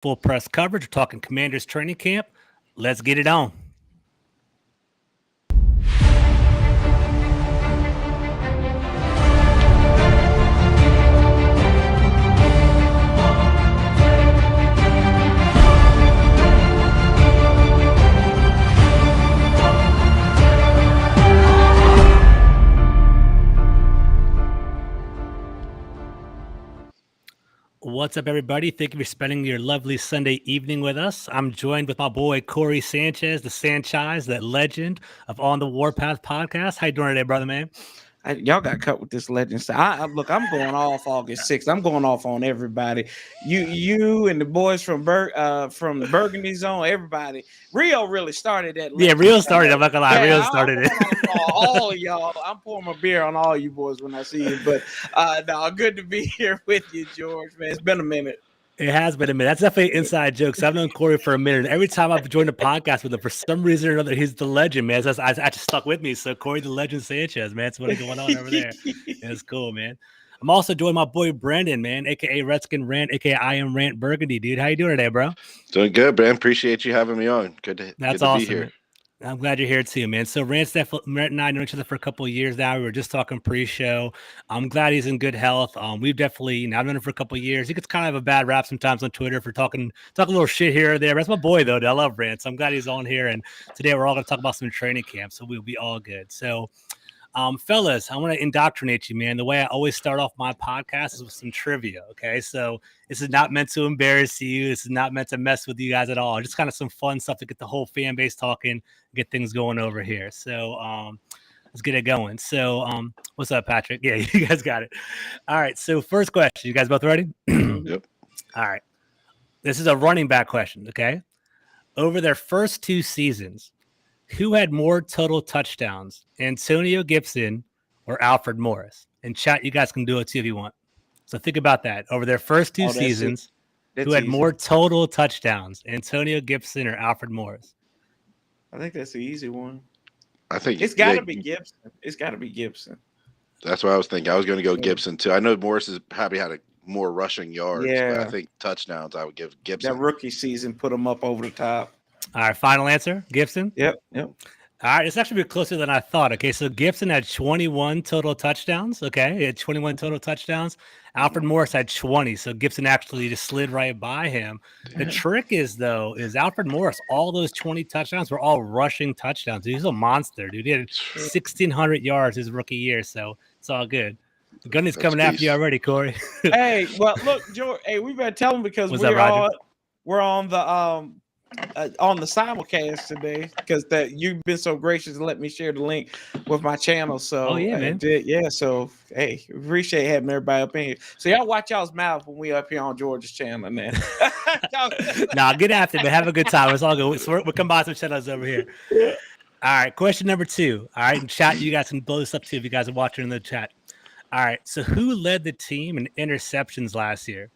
full press coverage. We're talking Commanders training camp. Let's get it on. What's up, everybody? Thank you for spending your lovely Sunday evening with us. I'm joined with my boy, Corey Sanchez, the Sanchez, that legend of On the Warpath podcast. How you doing today, brother, man? Y'all got cut with this legend stuff. Look, I'm going off August 6th. I'm going off on everybody. You and the boys from the Burgundy zone, everybody. Rio really started that. Yeah, Rio started. I'm not gonna lie. Yeah, Rio started it. All of y'all. I'm pouring my beer on all you boys when I see you. But no, good to be here with you, George. Man, it's been a minute. It has been a minute. That's definitely an inside joke. So I've known Corey for a minute. Every time I've joined a podcast with him, for some reason or another, he's the legend, man. So I just stuck with me. So Corey, the legend Sanchez, man. That's what's going on over there. It's cool, man. I'm also joined my boy Brendan, man, aka Redskin Rant, aka I am Rant Burgundy, dude. How you doing today, bro? Doing good, man. Appreciate you having me on. Good to awesome, be here. Man. I'm glad you're here too, man. So Rant and I know each other for a couple of years now. We were just talking pre-show. I'm glad he's in good health. We've definitely, I've known him for a couple of years. He gets kind of a bad rap sometimes on Twitter for talking a little shit here or there. But that's my boy, though. I love Rant. So I'm glad he's on here. And today we're all going to talk about some training camp. So we'll be all good. So, fellas, I want to indoctrinate you, man. The way I always start off my podcast is with some trivia. Okay. So this is not meant to embarrass you. This is not meant to mess with you guys at all. Just kind of some fun stuff to get the whole fan base talking, get things going over here. So, let's get it going. So, what's up, Patrick? Yeah, you guys got it. All right. So first question, you guys both ready? Yep. All right. This is a running back question. Okay. Over their first two seasons, who had more total touchdowns, Antonio Gibson or Alfred Morris? In chat, you guys can do it too if you want. So think about that. Over their first two seasons, who had more total touchdowns, Antonio Gibson or Alfred Morris? I think that's the easy one. I think it's got to be Gibson. It's got to be Gibson. That's what I was thinking. I was going to go Gibson too. I know Morris has probably had more rushing yards, but I think touchdowns I would give Gibson. That rookie season put him up over the top. All right, final answer, Gibson? Yep. All right, it's actually closer than I thought. Okay, so Gibson had 21 total touchdowns. Okay, he had 21 total touchdowns. Alfred Morris had 20, so Gibson actually just slid right by him. The trick is Alfred Morris, all those 20 touchdowns were all rushing touchdowns. He's a monster, dude. He had 1,600 yards his rookie year, so it's all good. The Gunny's coming after you already, Corey. Hey, well, look, George. Hey, we better tell him because we're on the simulcast today because you've been so gracious to let me share the link with my channel. So man. So hey, appreciate having everybody up in here. So y'all watch y'all's mouth when we up here on George's channel, man. Nah, get after it, man. Have a good time. It's all good. We'll combine some channels over here. All right, question number 2. All right, in chat, you guys can blow this up too if you guys are watching in the chat. All right, so who led the team in interceptions last year?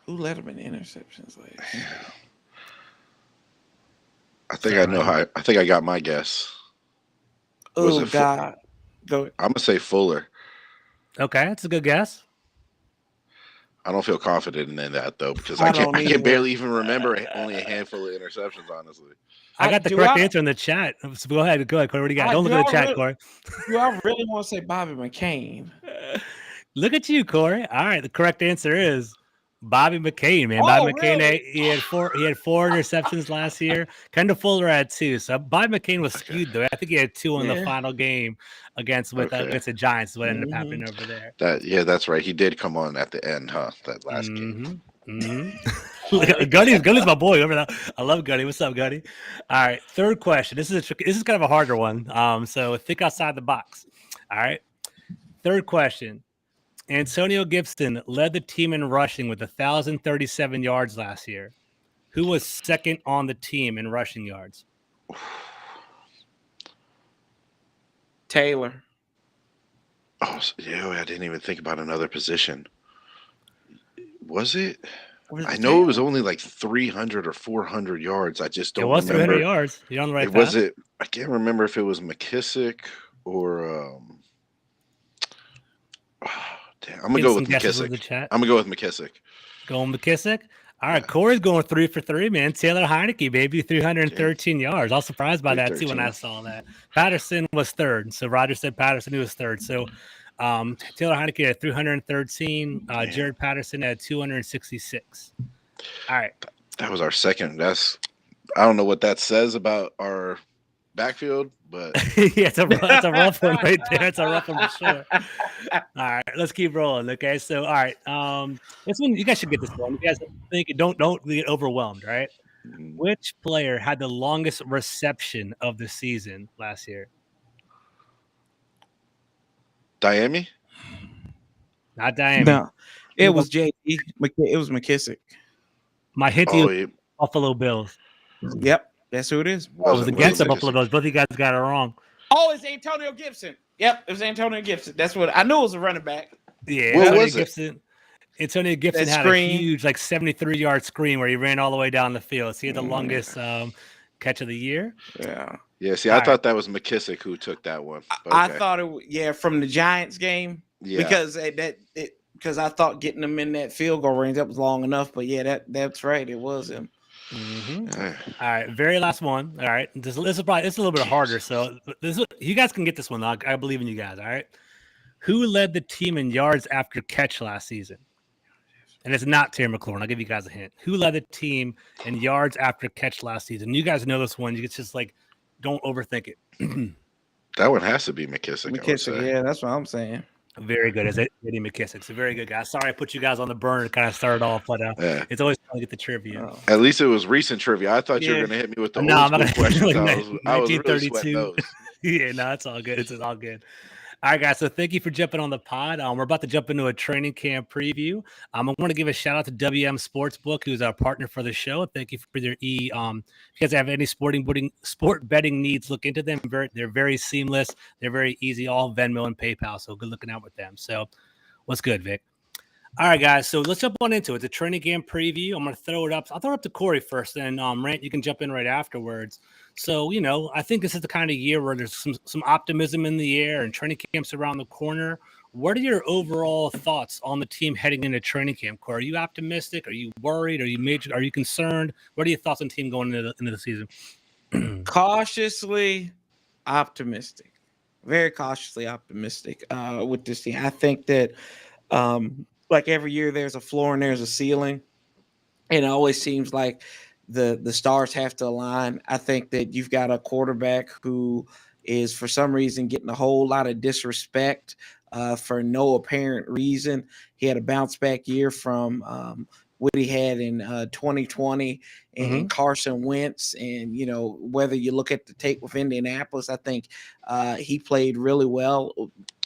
Who led him in interceptions? I think I know how. I think I got my guess. Oh, God. I'm going to say Fuller. Okay, that's a good guess. I don't feel confident in that, though, because I can barely even remember only a handful of interceptions, honestly. I got the correct answer in the chat. So go ahead, Corey. What do you got? Don't look at the chat, Corey. I really want to say Bobby McCain. Look at you, Corey. All right, the correct answer is Bobby McCain, man. Bobby McCain, really? He had four interceptions last year. Kendall Fuller had 2. So Bobby McCain was skewed, though. I think he had 2 in the final game against the Giants is what ended up happening over there. That's right. He did come on at the end, huh? That last game. Gunny's my boy. Remember that? I love Gunny. What's up, Gunny? All right, third question. This is kind of a harder one. So think outside the box. All right. Third question. Antonio Gibson led the team in rushing with 1,037 yards last year. Who was second on the team in rushing yards? Taylor. Oh, yeah, I didn't even think about another position. Was it? I know it was only like 300 or 400 yards. I just don't remember. It was 300 yards. You're on the right path. Was it? I can't remember if it was McKissick or I'm gonna go with McKissick. I'm gonna go with McKissick. Going McKissick. All right, Corey's going 3 for 3, man. Taylor Heineke, baby, 313 yards. I was surprised by that too when I saw that. Patterson was third, so Roger said Patterson was third. So Taylor Heineke had 313. Jared Patterson had 266. All right, that was our second. I don't know what that says about our backfield, but yeah, it's a rough one right there. It's a rough one for sure. All right, let's keep rolling. Okay, so all right, this one you guys should get this one. You guys think don't get overwhelmed, right? Which player had the longest reception of the season last year? No, Diami? it was JD. It was McKissick. My hit Buffalo Bills. Yep, that's who it is. It was against the Buffalo Bills. Both of you guys got it wrong. Oh, it's Antonio Gibson. Yep, it was Antonio Gibson. That's what I knew. It was a running back. Yeah, Antonio Gibson had a huge, 73-yard screen where he ran all the way down the field. So he had the longest catch of the year. Yeah. Yeah. See, I thought that was McKissick who took that one. Okay. I thought it. From the Giants game. Yeah. Because I thought getting them in that field goal range that was long enough. But yeah, that's right. It was him. Mm-hmm. All right, very last one. All right, this is a little bit harder. So you guys can get this one. I believe in you guys. All right, who led the team in yards after catch last season? And it's not Terry McLaurin. I'll give you guys a hint. Who led the team in yards after catch last season? You guys know this one. You just don't overthink it. That one has to be McKissick. McKissick, yeah, that's what I'm saying. Very good. Eddie McKissick. It's a very good guy. Sorry I put you guys on the burner to kind of start off, but it's always fun to get the trivia. At least it was recent trivia. I thought you were going to hit me with the old school questions. I was really sweating those. Yeah, no, it's all good. It's all good. All right, guys. So thank you for jumping on the pod. We're about to jump into a training camp preview. I want to give a shout out to WM Sportsbook, who's our partner for the show. Thank you for their if you guys have any sport betting needs, look into them. They're very seamless. They're very easy, all Venmo and PayPal. So good looking out with them. So what's good, Vic? All right, guys. So let's jump on into it. It's a training camp preview. I'm going to throw it up. I'll throw it up to Corey first, and Rant, you can jump in right afterwards. So, I think this is the kind of year where there's some optimism in the air and training camps around the corner. What are your overall thoughts on the team heading into training camp, Corey? Are you optimistic? Are you worried? Are you concerned? What are your thoughts on the team going into the season? Cautiously optimistic. Very cautiously optimistic with this team. I think that like every year there's a floor and there's a ceiling. And it always seems like the stars have to align. I think that you've got a quarterback who is for some reason getting a whole lot of disrespect for no apparent reason. He had a bounce back year from what he had in 2020 and Carson Wentz. And, whether you look at the tape with Indianapolis, I think he played really well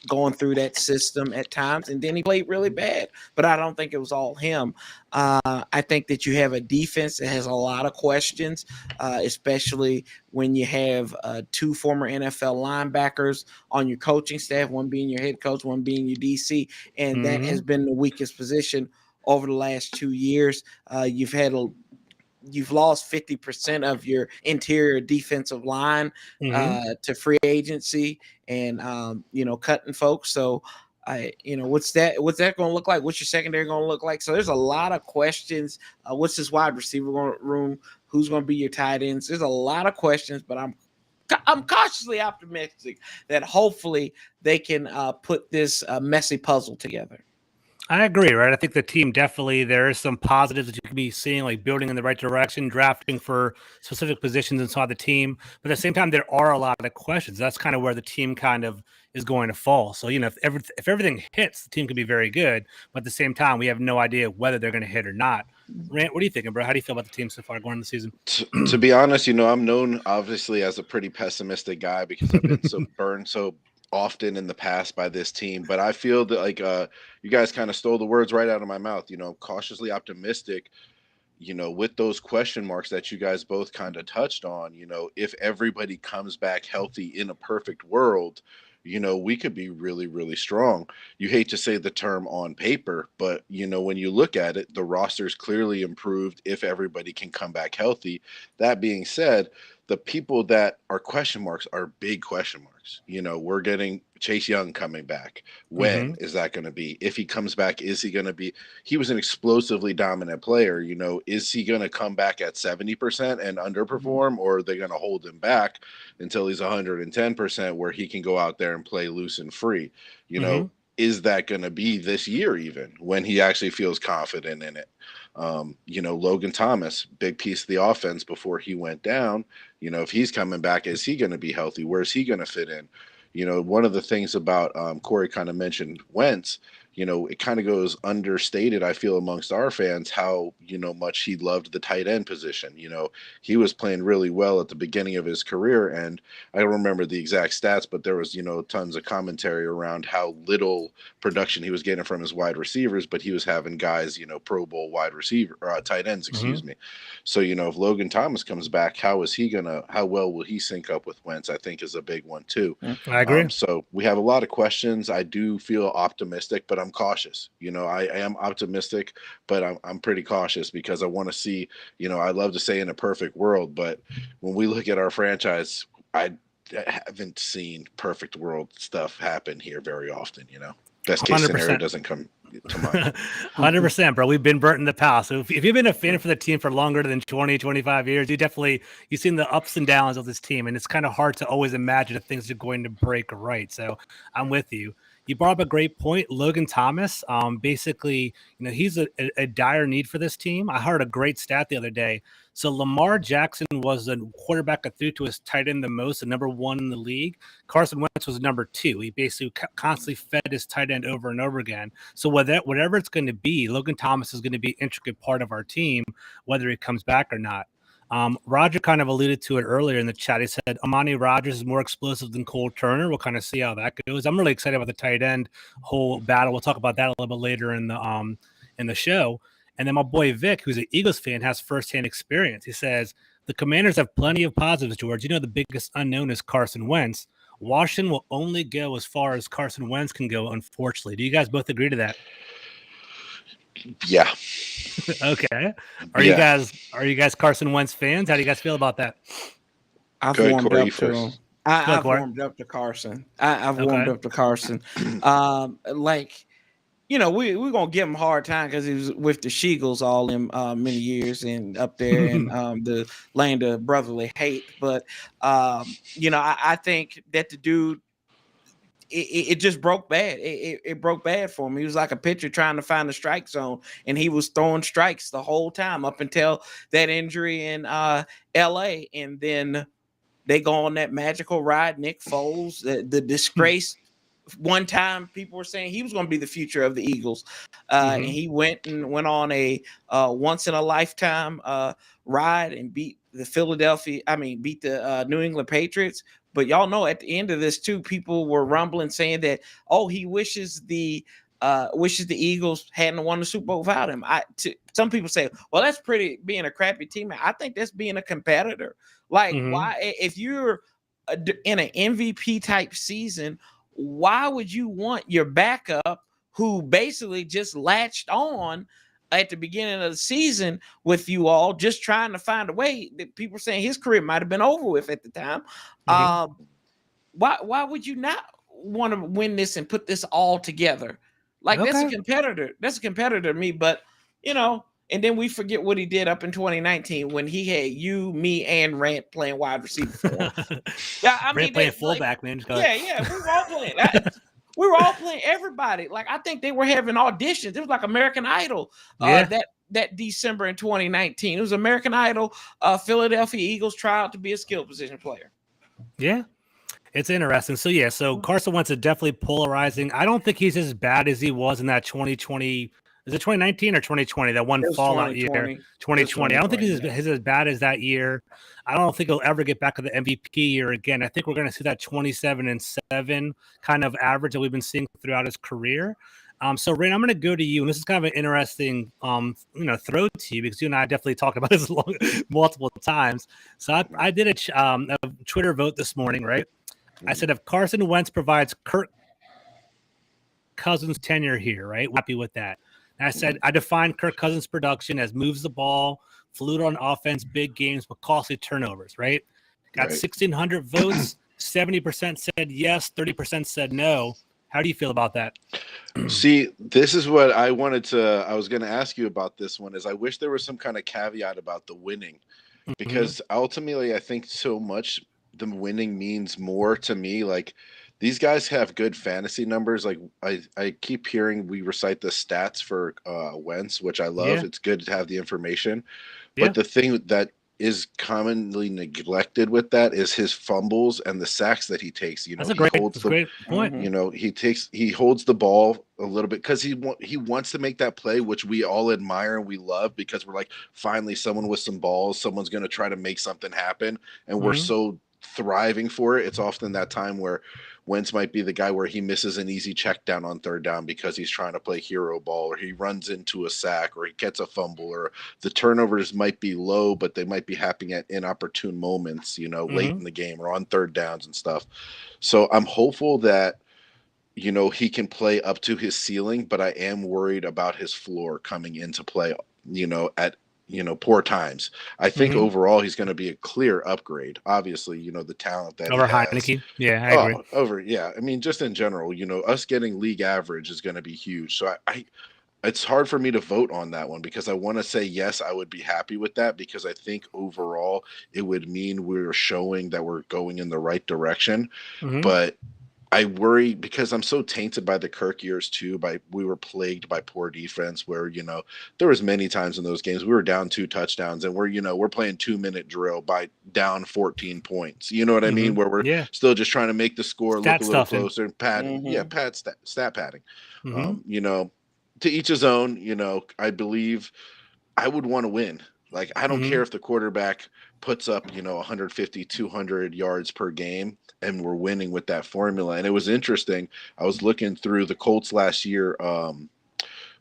going through that system at times, and then he played really bad, but I don't think it was all him. I think that you have a defense that has a lot of questions, especially when you have two former NFL linebackers on your coaching staff, one being your head coach, one being your DC, and that has been the weakest position over the last 2 years. You've lost 50% of your interior defensive line to free agency and cutting folks. So what's that going to look like? What's your secondary going to look like? So there's a lot of questions. What's this wide receiver room? Who's going to be your tight ends? There's a lot of questions, but I'm cautiously optimistic that hopefully they can put this messy puzzle together. I agree, right? I think the team definitely, there are some positives that you can be seeing, like building in the right direction, drafting for specific positions inside the team. But at the same time, there are a lot of questions. That's kind of where the team kind of is going to fall. So, if everything hits, the team can be very good. But at the same time, we have no idea whether they're going to hit or not. Rant, what are you thinking, bro? How do you feel about the team so far going into the season? To be honest, I'm known obviously as a pretty pessimistic guy because I've been so burned so often in the past by this team, but I feel that you guys kind of stole the words right out of my mouth. Cautiously optimistic, with those question marks that you guys both kind of touched on. If everybody comes back healthy in a perfect world, we could be really, really strong. You hate to say the term on paper, but when you look at it, the roster's clearly improved if everybody can come back healthy. That being said, the people that are question marks are big question marks. You know, we're getting Chase Young coming back. When is that going to be? If he comes back, is he going to be? He was an explosively dominant player. You know, is he going to come back at 70% and underperform, or are they going to hold him back until he's 110% where he can go out there and play loose and free? You know, is that going to be this year even when he actually feels confident in it? You know, Logan Thomas, big piece of the offense before he went down. You know, if he's coming back, is he going to be healthy? Where's he going to fit in? You know, one of the things about Corey kind of mentioned Wentz, you know, it kind of goes understated, I feel, amongst our fans how, you know, much he loved the tight end position. You know, he was playing really well at the beginning of his career. And I don't remember the exact stats, but there was, you know, tons of commentary around how little production he was getting from his wide receivers, but he was having guys, you know, Pro Bowl wide receiver, or tight ends, excuse me. So, you know, if Logan Thomas comes back, how well will he sync up with Wentz? I think is a big one too. I agree. So we have a lot of questions. I do feel optimistic, but I'm cautious. You know, I am optimistic, but I'm pretty cautious because I want to see, you know, I love to say in a perfect world, but when we look at our franchise, I haven't seen perfect world stuff happen here very often, you know. Best case 100%. scenario doesn't come to mind. 100%, bro. We've been burnt in the past. So if you've been a fan for the team for longer than 20, 25 years, you've seen the ups and downs of this team. And it's kind of hard to always imagine if things are going to break right. So I'm with you. You brought up a great point. Logan Thomas, basically, you know, he's a dire need for this team. I heard a great stat the other day. So Lamar Jackson was the quarterback that threw to his tight end the most, the number one in the league. Carson Wentz was number two. He basically constantly fed his tight end over and over again. So whatever it's going to be, Logan Thomas is going to be an intricate part of our team, whether he comes back or not. Roger kind of alluded to it earlier in the chat. He said Amani Rodgers is more explosive than Cole Turner. We'll kind of see how that goes. I'm really excited about the tight end whole battle. We'll talk about that a little bit later in the show. And then my boy Vic, who's an Eagles fan, has firsthand experience. He says the Commanders have plenty of positives, George. You know, the biggest unknown is Carson Wentz. Washington will only go as far as Carson Wentz can go, unfortunately. Do you guys both agree to that? Yeah. Okay. Are you guys Carson Wentz fans? How do you guys feel about that? I've warmed up to him. I've warmed up to Carson. I've warmed up to Carson. Like, you know, we're gonna give him a hard time because he was with the Sheagles all them many years and up there in the land of brotherly hate. But you know, I think that the dude, it just broke bad. It broke bad for him. He was like a pitcher trying to find the strike zone, and he was throwing strikes the whole time up until that injury in LA. And then they go on that magical ride. Nick Foles, the disgrace. One time people were saying he was going to be the future of the Eagles. And he went on a once in a lifetime ride and beat the New England Patriots. But y'all know at the end of this too, people were rumbling saying that, he wishes the Eagles hadn't won the Super Bowl without him. Some people say, well, that's pretty being a crappy teammate. I think that's being a competitor. Like, why, if you're in an MVP type season, why would you want your backup who basically just latched on at the beginning of the season with you all, just trying to find a way? That people are saying his career might have been over with at the time. Why would you not want to win this and put this all together? Like, that's a competitor. That's a competitor to me. But, you know, and then we forget what he did up in 2019 when he had you, me, and Rant playing wide receiver for him. Yeah, I mean, Rant playing fullback, man. Yeah, we were all playing. We were all playing. Everybody. Like, I think they were having auditions. It was like American Idol. That December in 2019. It was American Idol. Philadelphia Eagles trial to be a skill position player. Yeah. It's interesting. So Carson Wentz is definitely polarizing. I don't think he's as bad as he was in that 2020. Is it 2019 or 2020? That one fallout year, 2020. I don't think he's as bad as that year. I don't think he'll ever get back to the MVP year again. I think we're going to see that 27-7 kind of average that we've been seeing throughout his career. So Rant, I'm going to go to you, and this is kind of an interesting, throw to you because you and I definitely talked about this multiple times. So I did a Twitter vote this morning, right? I said if Carson Wentz provides Kirk Cousins' tenure here, right? Happy with that. And I said I defined Kirk Cousins' production as moves the ball, fluid on offense, big games, but costly turnovers, right? Got 1,600 votes. 70% said yes, 30% said no. How do you feel about that? See, this is what I wanted to. I was going to ask you about this one. Is I wish there was some kind of caveat about the winning, because ultimately, I think so much the winning means more to me. Like, these guys have good fantasy numbers. Like, I keep hearing we recite the stats for Wentz, which I love. It's good to have the information. But the thing that is commonly neglected with that is his fumbles and the sacks that he takes. You know, that's a great point. You know, he holds the ball a little bit because he wants to make that play, which we all admire and we love, because we're like, finally someone with some balls, someone's going to try to make something happen, and we're so thriving for it. It's often that time where Wentz might be the guy where he misses an easy check down on third down because he's trying to play hero ball, or he runs into a sack, or he gets a fumble, or the turnovers might be low, but they might be happening at inopportune moments, you know, late in the game or on third downs and stuff. So I'm hopeful that, you know, he can play up to his ceiling, but I am worried about his floor coming into play, you know, at, you know, poor times. I think overall he's going to be a clear upgrade. Obviously, you know, the talent that over he has. Heineke. Yeah, I agree. I mean, just in general, you know, us getting league average is going to be huge. So I it's hard for me to vote on that one, because I want to say yes, I would be happy with that, because I think overall it would mean we're showing that we're going in the right direction. But I worry because I'm so tainted by the Kirk years too. We were plagued by poor defense, where, you know, there was many times in those games we were down 2 touchdowns and we're playing 2-minute drill by down 14 points. You know what I mean? Where we're still just trying to make the score look a little closer and padding. Stat padding. You know, to each his own. You know, I believe I would want to win. Like, I don't care if the quarterback puts up, you know, 150, 200 yards per game, and we're winning with that formula. And it was interesting. I was looking through the Colts last year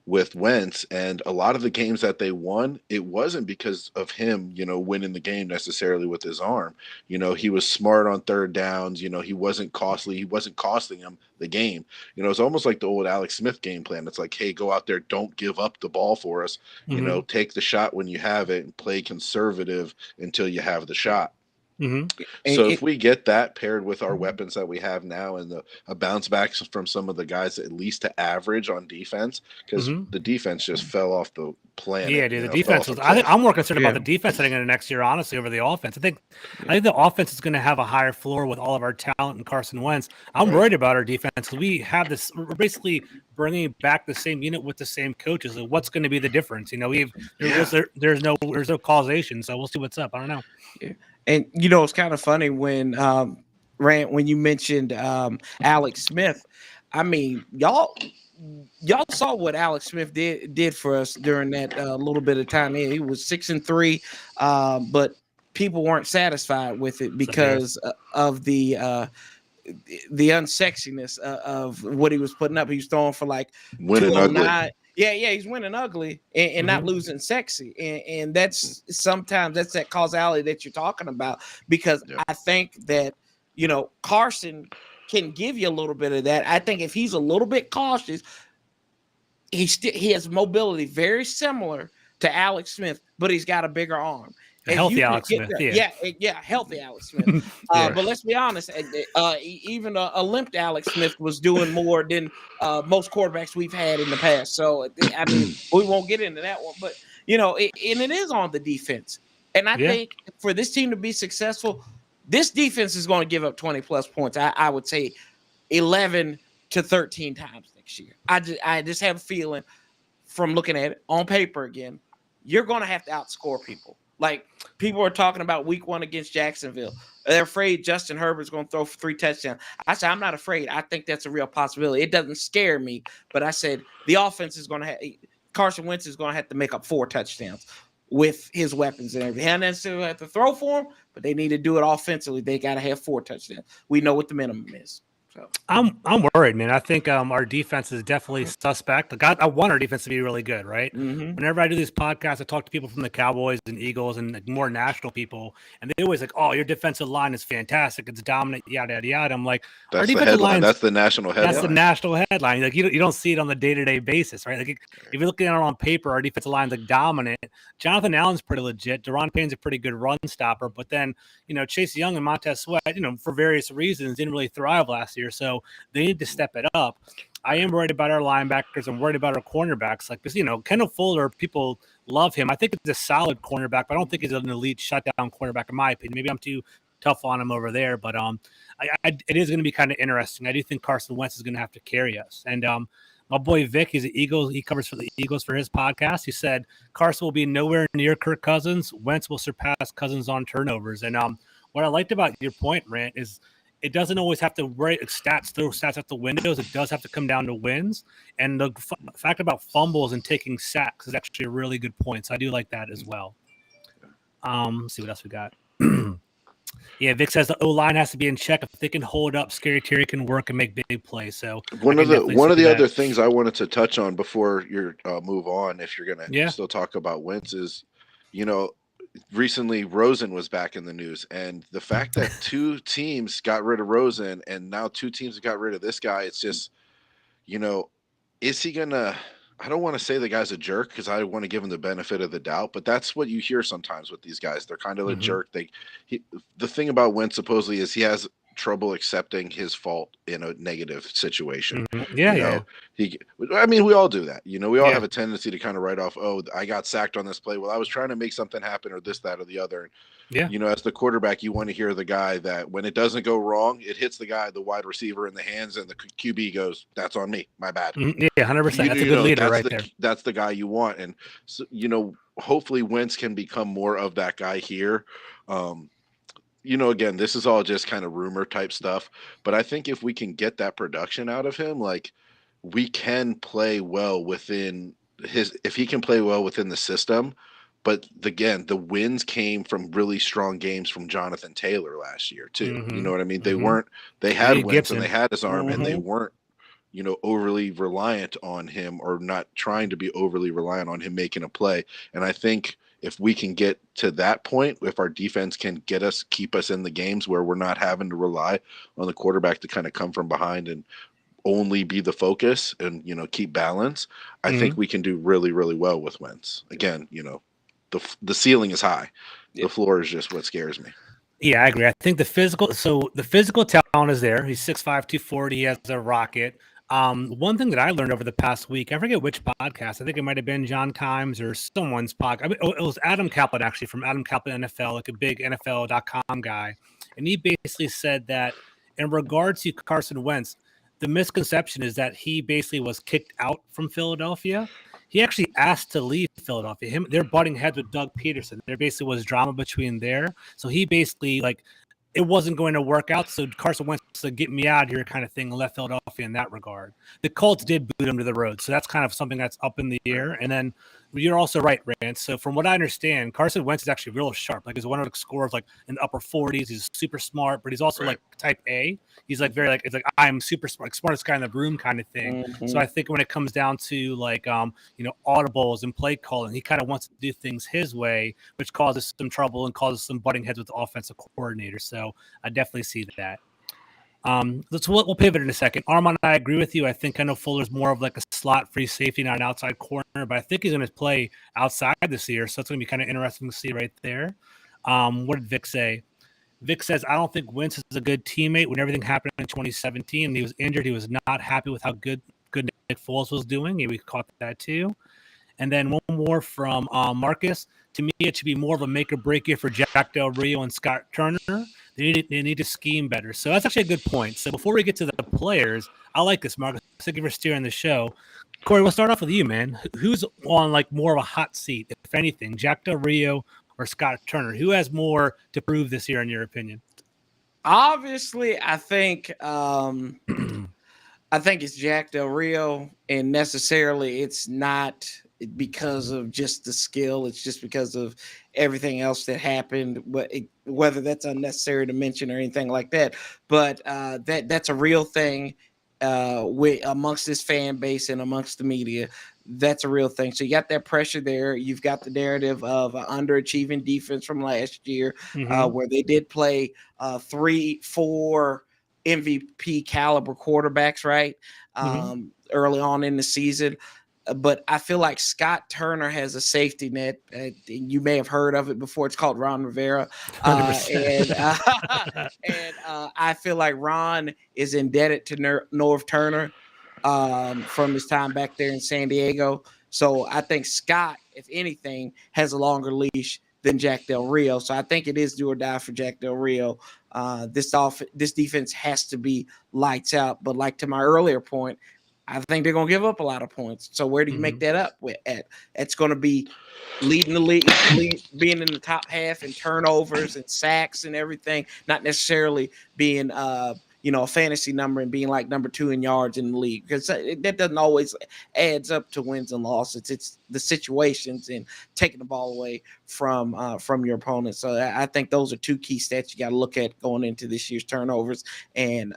with Wentz, and a lot of the games that they won, it wasn't because of him, you know, winning the game necessarily with his arm. You know, he was smart on third downs. You know, he wasn't costly. He wasn't costing him the game. You know, it's almost like the old Alex Smith game plan. It's like, hey, go out there, don't give up the ball for us. You know, take the shot when you have it and play conservative until you have the shot. So if we get that paired with our weapons that we have now, and a bounce back from some of the guys at least to average on defense, because the defense just fell off the planet. Yeah, dude, the defense was. I think I'm more concerned about the defense heading into next year, honestly, over the offense. I think the offense is going to have a higher floor with all of our talent and Carson Wentz. I'm worried about our defense because we have this. We're basically bringing back the same unit with the same coaches. So what's going to be the difference? You know, there's no causation. So we'll see what's up. I don't know. Yeah. And, you know, it's kind of funny when, Rant, when you mentioned Alex Smith. I mean, y'all saw what Alex Smith did for us during that little bit of time. He was 6-3, but people weren't satisfied with it because of the unsexiness of what he was putting up. He was throwing for like winning ugly. Yeah, he's winning ugly and not losing sexy. And that's sometimes that's that causality that you're talking about, because I think that, you know, Carson can give you a little bit of that. I think if he's a little bit cautious, he has mobility very similar to Alex Smith, but he's got a bigger arm. Healthy Alex Smith, healthy Alex Smith. But let's be honest, even a limped Alex Smith was doing more than most quarterbacks we've had in the past. So, I mean, we won't get into that one. But, you know, and it is on the defense. And I think for this team to be successful, this defense is going to give up 20-plus points. I would say 11 to 13 times next year. I just have a feeling from looking at it on paper again, you're going to have to outscore people. Like, people are talking about week 1 against Jacksonville. They're afraid Justin Herbert's going to throw for 3 touchdowns. I said, I'm not afraid. I think that's a real possibility. It doesn't scare me, but I said the offense is going to have – Carson Wentz is going to have to make up 4 touchdowns with his weapons and everything. They don't necessarily have to throw for them, but they need to do it offensively. They got to have 4 touchdowns. We know what the minimum is. I'm worried, man. I think our defense is definitely suspect. I want our defense to be really good, right? Mm-hmm. Whenever I do these podcasts, I talk to people from the Cowboys and Eagles and like more national people, and they always like, "Oh, your defensive line is fantastic. It's dominant, yada yada yada." I'm like, that's our the defensive headline. line. That's the national headline. That's the national headline. Like you don't see it on the day-to-day basis, right? Like if you're looking at it on paper, our defensive line's like dominant. Jonathan Allen's pretty legit. Deron Payne's a pretty good run stopper, but then Chase Young and Montez Sweat, for various reasons, didn't really thrive last year. So they need to step it up. I am worried about our linebackers. I'm worried about our cornerbacks. Like, because, Kendall Fuller, people love him. I think it's a solid cornerback, but I don't think he's an elite shutdown cornerback, in my opinion. Maybe I'm too tough on him over there, but it is going to be kind of interesting. I do think Carson Wentz is going to have to carry us. And my boy Vic, he's an Eagles. He covers for the Eagles for his podcast. He said Carson will be nowhere near Kirk Cousins. Wentz will surpass Cousins on turnovers. And what I liked about your point, Rant, is it doesn't always have to throw stats out the windows. It does have to come down to wins. And the fact about fumbles and taking sacks is actually a really good point. So I do like that as well. Let's see what else we got. Yeah, Vic says the O-line has to be in check. If they can hold up, Scary Terry can work and make big plays. So one of the other things I wanted to touch on before you move on, if you're gonna still talk about Wentz, is recently Rosen was back in the news, and the fact that two teams got rid of Rosen and now two teams got rid of this guy, it's just, is he gonna? I don't want to say the guy's a jerk because I want to give him the benefit of the doubt, but that's what you hear sometimes with these guys. They're kind of a jerk. The thing about Wentz supposedly is he has trouble accepting his fault in a negative situation. Yeah. We all do that. We all have a tendency to kind of write off, oh, I got sacked on this play. Well, I was trying to make something happen, or this, that, or the other. Yeah. As the quarterback, you want to hear the guy that when it doesn't go wrong, it hits the wide receiver in the hands, and the QB goes, "That's on me, my bad." Yeah, 100%. That's a good leader right there. That's the guy you want, and so, hopefully Wentz can become more of that guy here. Again, this is all just kind of rumor type stuff, but I think if we can get that production out of him, like we can play well within if he can play well within the system. But again, the wins came from really strong games from Jonathan Taylor last year too. You know what I mean? They had Wentz Gibson. and they had his arm, and they weren't, overly reliant on him, or not trying to be overly reliant on him making a play. And I think if we can get to that point, if our defense can keep us in the games where we're not having to rely on the quarterback to kind of come from behind and only be the focus and, keep balance, I think we can do really, really well with Wentz. Again, the ceiling is high. The floor is just what scares me. Yeah, I agree. I think the physical talent is there. He's 6'5", 240. He has a rocket. One thing that I learned over the past week, I forget which podcast. I think it might have been John Kimes or someone's podcast. It was Adam Kaplan, actually, from Adam Kaplan NFL, like a big NFL.com guy. And he basically said that in regards to Carson Wentz, the misconception is that he basically was kicked out from Philadelphia. He actually asked to leave Philadelphia. They're butting heads with Doug Peterson. There basically was drama between there. So he basically, it wasn't going to work out. So Carson Wentz said, "Get me out of here," kind of thing, and left Philadelphia in that regard. The Colts did boot him to the road. So that's kind of something that's up in the air. And then you're also right, Rant. So from what I understand, Carson Wentz is actually real sharp. He's one of the scores in the upper 40s. He's super smart, but he's also type A. He's very I'm super smart, smartest guy in the room kind of thing. So I think when it comes down to audibles and play calling, he kind of wants to do things his way, which causes some trouble and causes some butting heads with the offensive coordinator. So I definitely see that. We'll pivot in a second. Armand, I agree with you. I think Kendall Fuller's more of a slot free safety, not an outside corner, but I think he's going to play outside this year. So it's going to be kind of interesting to see right there. What did Vic say? Vic says, I don't think Wentz is a good teammate. When everything happened in 2017, he was injured. He was not happy with how good Nick Foles was doing. Yeah, we caught that too. And then one more from Marcus. To me, it should be more of a make or break year for Jack Del Rio and Scott Turner. They need to scheme better. So that's actually a good point. So before we get to the players, I like this, Marcus. Thank you for steering the show. Corey, we'll start off with you, man. Who's on more of a hot seat, if anything, Jack Del Rio or Scott Turner? Who has more to prove this year, in your opinion? Obviously, I think it's Jack Del Rio, and necessarily it's not because of just the skill. It's just because of everything else that happened, whether that's unnecessary to mention or anything like that. But that's a real thing amongst this fan base and amongst the media. That's a real thing. So you got that pressure there. You've got the narrative of underachieving defense from last year, where they did play 3-4 MVP caliber quarterbacks, right? Early on in the season. But I feel like Scott Turner has a safety net. You may have heard of it before. It's called Ron Rivera. And I feel like Ron is indebted to Norv Turner from his time back there in San Diego. So I think Scott, if anything, has a longer leash than Jack Del Rio. So I think it is do or die for Jack Del Rio. This defense has to be lights out. But like to my earlier point, I think they're going to give up a lot of points. So where do you make that up at? It's going to be leading the league, being in the top half in turnovers and sacks and everything, not necessarily being a fantasy number and being like number 2 in yards in the league, because that doesn't always adds up to wins and losses. It's the situations and taking the ball away from your opponent. So I think those are 2 key stats you got to look at going into this year's turnovers and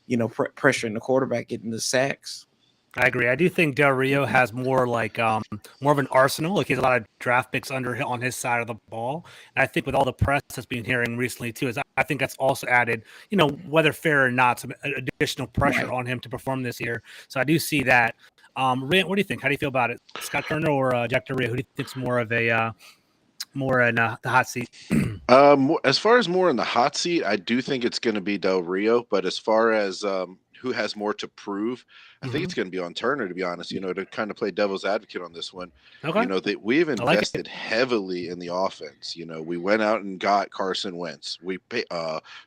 pressuring the quarterback, getting the sacks. I agree. I do think Del Rio has more more of an arsenal. Like he has a lot of draft picks on his side of the ball. And I think with all the press that's been hearing recently too, I think that's also added, whether fair or not, some additional pressure on him to perform this year. So I do see that. Rant, what do you think? How do you feel about it? Scott Turner or Jack Del Rio? Who do you think's more of more in the hot seat? As far as more in the hot seat, I do think it's going to be Del Rio. But as far as who has more to prove, I think it's going to be on Turner, to be honest, to kind of play devil's advocate on this one. Okay. We've invested heavily in the offense. We went out and got Carson Wentz. We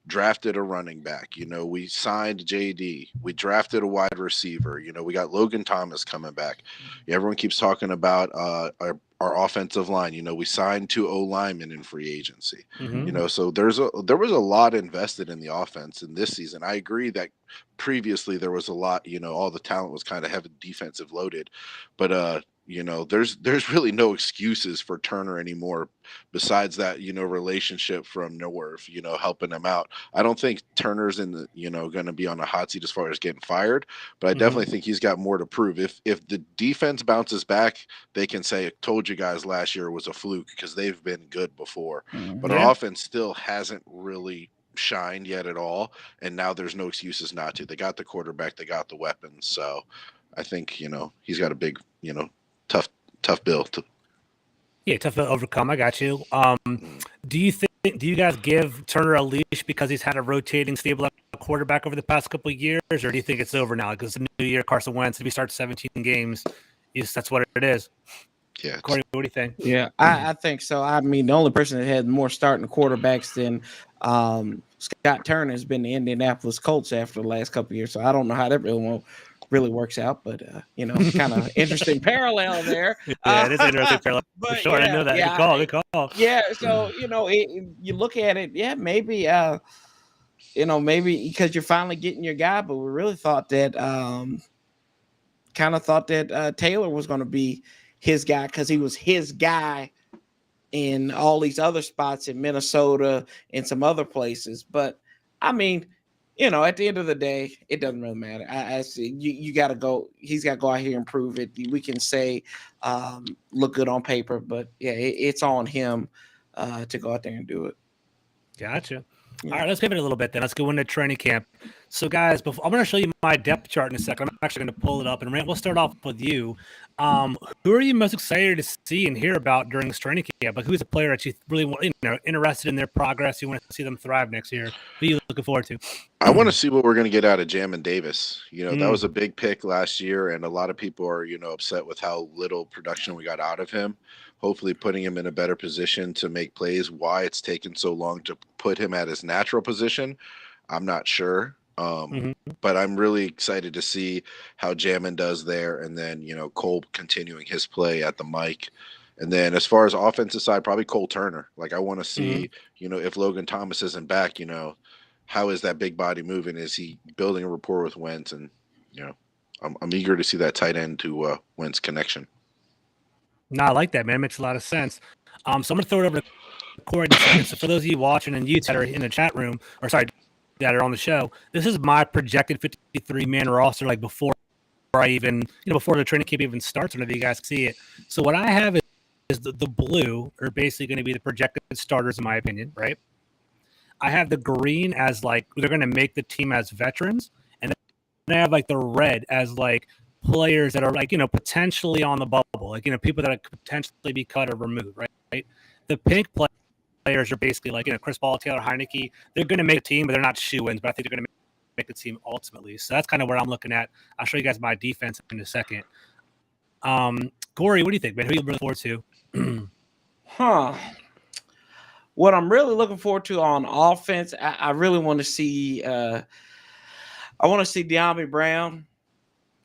drafted a running back. We signed JD. We drafted a wide receiver. We got Logan Thomas coming back. Everyone keeps talking about our offensive line. We signed 2 O-linemen in free agency. So there was a lot invested in the offense in this season. I agree that previously there was a lot, all the talent was kind of heavy defensive loaded, but there's really no excuses for Turner anymore besides that, relationship from Norv, helping him out. I don't think Turner's in the, going to be on a hot seat as far as getting fired, but I definitely think he's got more to prove. If the defense bounces back, they can say, I told you guys last year was a fluke, because they've been good before, but our offense still hasn't really shined yet at all. And now there's no excuses not to. They got the quarterback, they got the weapons. So I think, he's got a big, tough bill to. Yeah, tough to overcome. I got you. Do you guys give Turner a leash because he's had a rotating stable quarterback over the past couple of years, or do you think it's over now because it's a new year? Carson Wentz, if he starts 17 games, that's what it is. Yeah, Corey, what do you think? Yeah, I think so. I mean, the only person that had more starting quarterbacks than Scott Turner has been the Indianapolis Colts after the last couple of years. So I don't know how that really works out, but kind of interesting parallel there. Yeah, it is an interesting parallel for sure. I know that. Yeah, Good call. Yeah, so you look at it, maybe maybe because you're finally getting your guy, but we really thought that Taylor was going to be his guy because he was his guy in all these other spots in Minnesota and some other places. But I mean, at the end of the day, it doesn't really matter. I see you got to go. He's got to go out here and prove it. We can say look good on paper, but yeah, it's on him to go out there and do it. Gotcha. Yeah. All right, let's pivot a little bit then. Let's go into training camp. So, guys, I'm going to show you my depth chart in a second. I'm actually going to pull it up. And, Rant, we'll start off with you. Who are you most excited to see and hear about during this training camp? Like, who's a player that you really interested in their progress? You want to see them thrive next year? Who are you looking forward to? I want to see what we're going to get out of Jamin Davis. That was a big pick last year, and a lot of people are, upset with how little production we got out of him. Hopefully putting him in a better position to make plays. Why it's taken so long to put him at his natural position, I'm not sure. But I'm really excited to see how Jamin does there. And then, Cole continuing his play at the mic. And then as far as offensive side, probably Cole Turner. Like, I want to see, if Logan Thomas isn't back, how is that big body moving? Is he building a rapport with Wentz? And, I'm eager to see that tight end to Wentz connection. No, I like that, man. It makes a lot of sense. So I'm going to throw it over to Corey in a second. So for those of you watching and you that are in the chat room, or sorry, that are on the show, this is my projected 53-man roster, like before I even, before the training camp even starts, whenever you guys see it. So what I have is the blue are basically going to be the projected starters, in my opinion, right? I have the green as like they're going to make the team as veterans, and then I have like the red as like players that are like potentially on the bubble, like people that could potentially be cut or removed, right? The pink players are basically like Chris Paul, Taylor Heineke. They're going to make a team, but they're not shoe-ins. But I think they're going to make the team ultimately. So that's kind of where I'm looking at. I'll show you guys my defense in a second. Corey, what do you think, man? Who are you looking forward to? What I'm really looking forward to on offense, I really want to see. I want to see De'Ami Brown.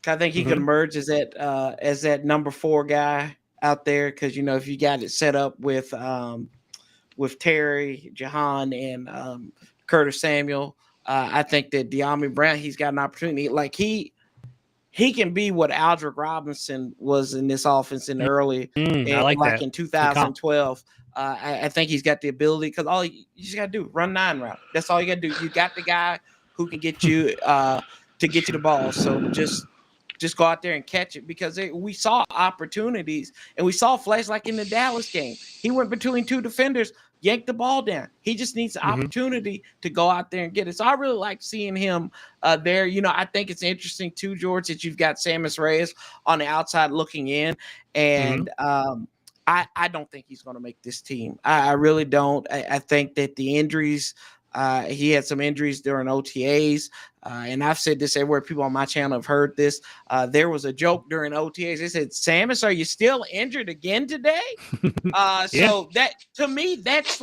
I think he could emerge as that number 4 guy out there, because if you got it set up with Terry, Jahan, and Curtis Samuel, I think that De'Ami Brown, he's got an opportunity. Like he can be what Aldrick Robinson was in this offense in early, in 2012. I think he's got the ability, because all you just got to do run 9 route. That's all you got to do. You got the guy who can get you to get you the ball. So just go out there and catch it, because we saw opportunities and we saw flash, like in the Dallas game. He went between 2 defenders, yanked the ball down. He just needs the opportunity to go out there and get it. So I really like seeing him there. I think it's interesting too, George, that you've got Sammis Reyes on the outside looking in, and I don't think he's going to make this team. I really don't. I think that the injuries, he had some injuries during OTAs, and I've said this everywhere. People on my channel have heard this. There was a joke during OTAs. They said, "Sammis, are you still injured again today?" So that, to me, that's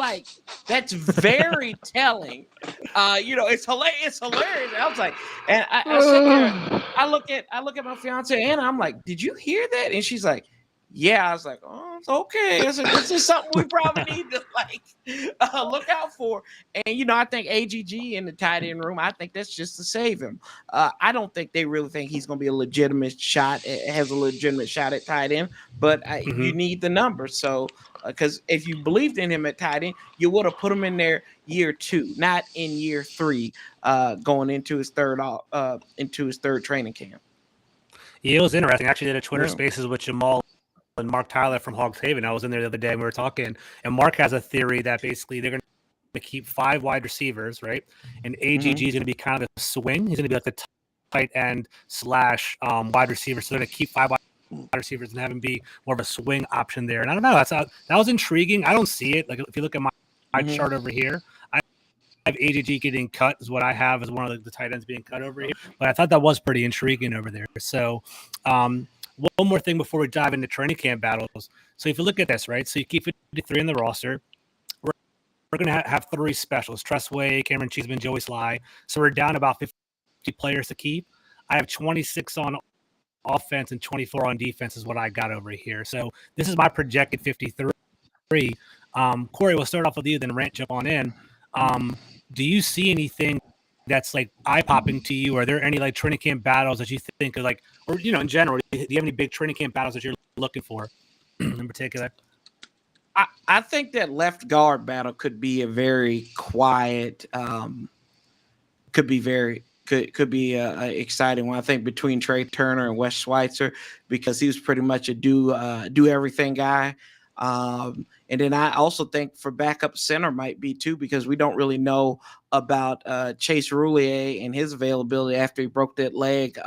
very telling. It's hilarious. I was like, and I sit there, I look at my fiance Anna. I'm like, "Did you hear that?" And she's like, "Yeah." I was like, "Oh, it's okay." I said, "This is something we probably need to look out for." And I think AGG in the tight end room, I think that's just to save him. I don't think they really think he's going to be a legitimate shot. It has a legitimate shot at tight end, but you need the numbers. So, because if you believed in him at tight end, you would have put him in there year 2, not in year 3, going into his third training camp. Yeah, it was interesting. I actually did a Twitter Spaces with Jamal and Mark Tyler from Hogs Haven. I was in there the other day and we were talking, and Mark has a theory that basically they're going to keep 5 wide receivers, right? And AGG is going to be kind of a swing. He's going to be like the tight end / wide receiver. So they're going to keep 5 wide receivers and have him be more of a swing option there. And I don't know, that was intriguing. I don't see it. Like if you look at my chart over here, I have AGG getting cut is what I have as one of the tight ends being cut over here. But I thought that was pretty intriguing over there. So one more thing before we dive into training camp battles. So if you look at this, right? So you keep 53 in the roster. We're going to have 3 specialists: Tressway, Cameron Cheeseman, Joey Sly. So we're down about 50 players to keep. I have 26 on offense and 24 on defense is what I got over here. So this is my projected 53. Corey, we'll start off with you, then Rant jump on in. Do you see anything that's like eye-popping to you? Are there any like training camp battles that you think are like, or in general, do you have any big training camp battles that you're looking for in particular? I think that left guard battle could be a very quiet, could be a exciting one. I think between Trey Turner and Wes Schweitzer, because he was pretty much a do everything guy. And then I also think for backup center might be too, because we don't really know about Chase Roulier and his availability after he broke that leg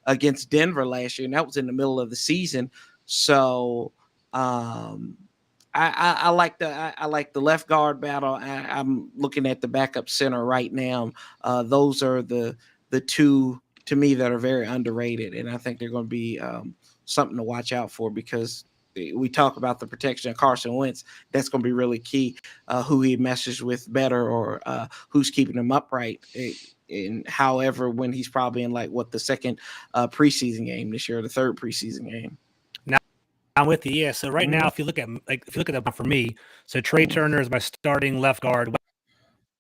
against Denver last year, and that was in the middle of the season. So I like the left guard battle. I'm looking at the backup center right now. Those are the 2 to me that are very underrated, and I think they're going to be something to watch out for, because we talk about the protection of Carson Wentz. That's going to be really key. Who he meshes with better, or who's keeping him upright. And however, when he's probably in the second preseason game this year, or the third preseason game. I'm with you. Yeah. So right now, if you look at that for me, so Trey Turner is my starting left guard.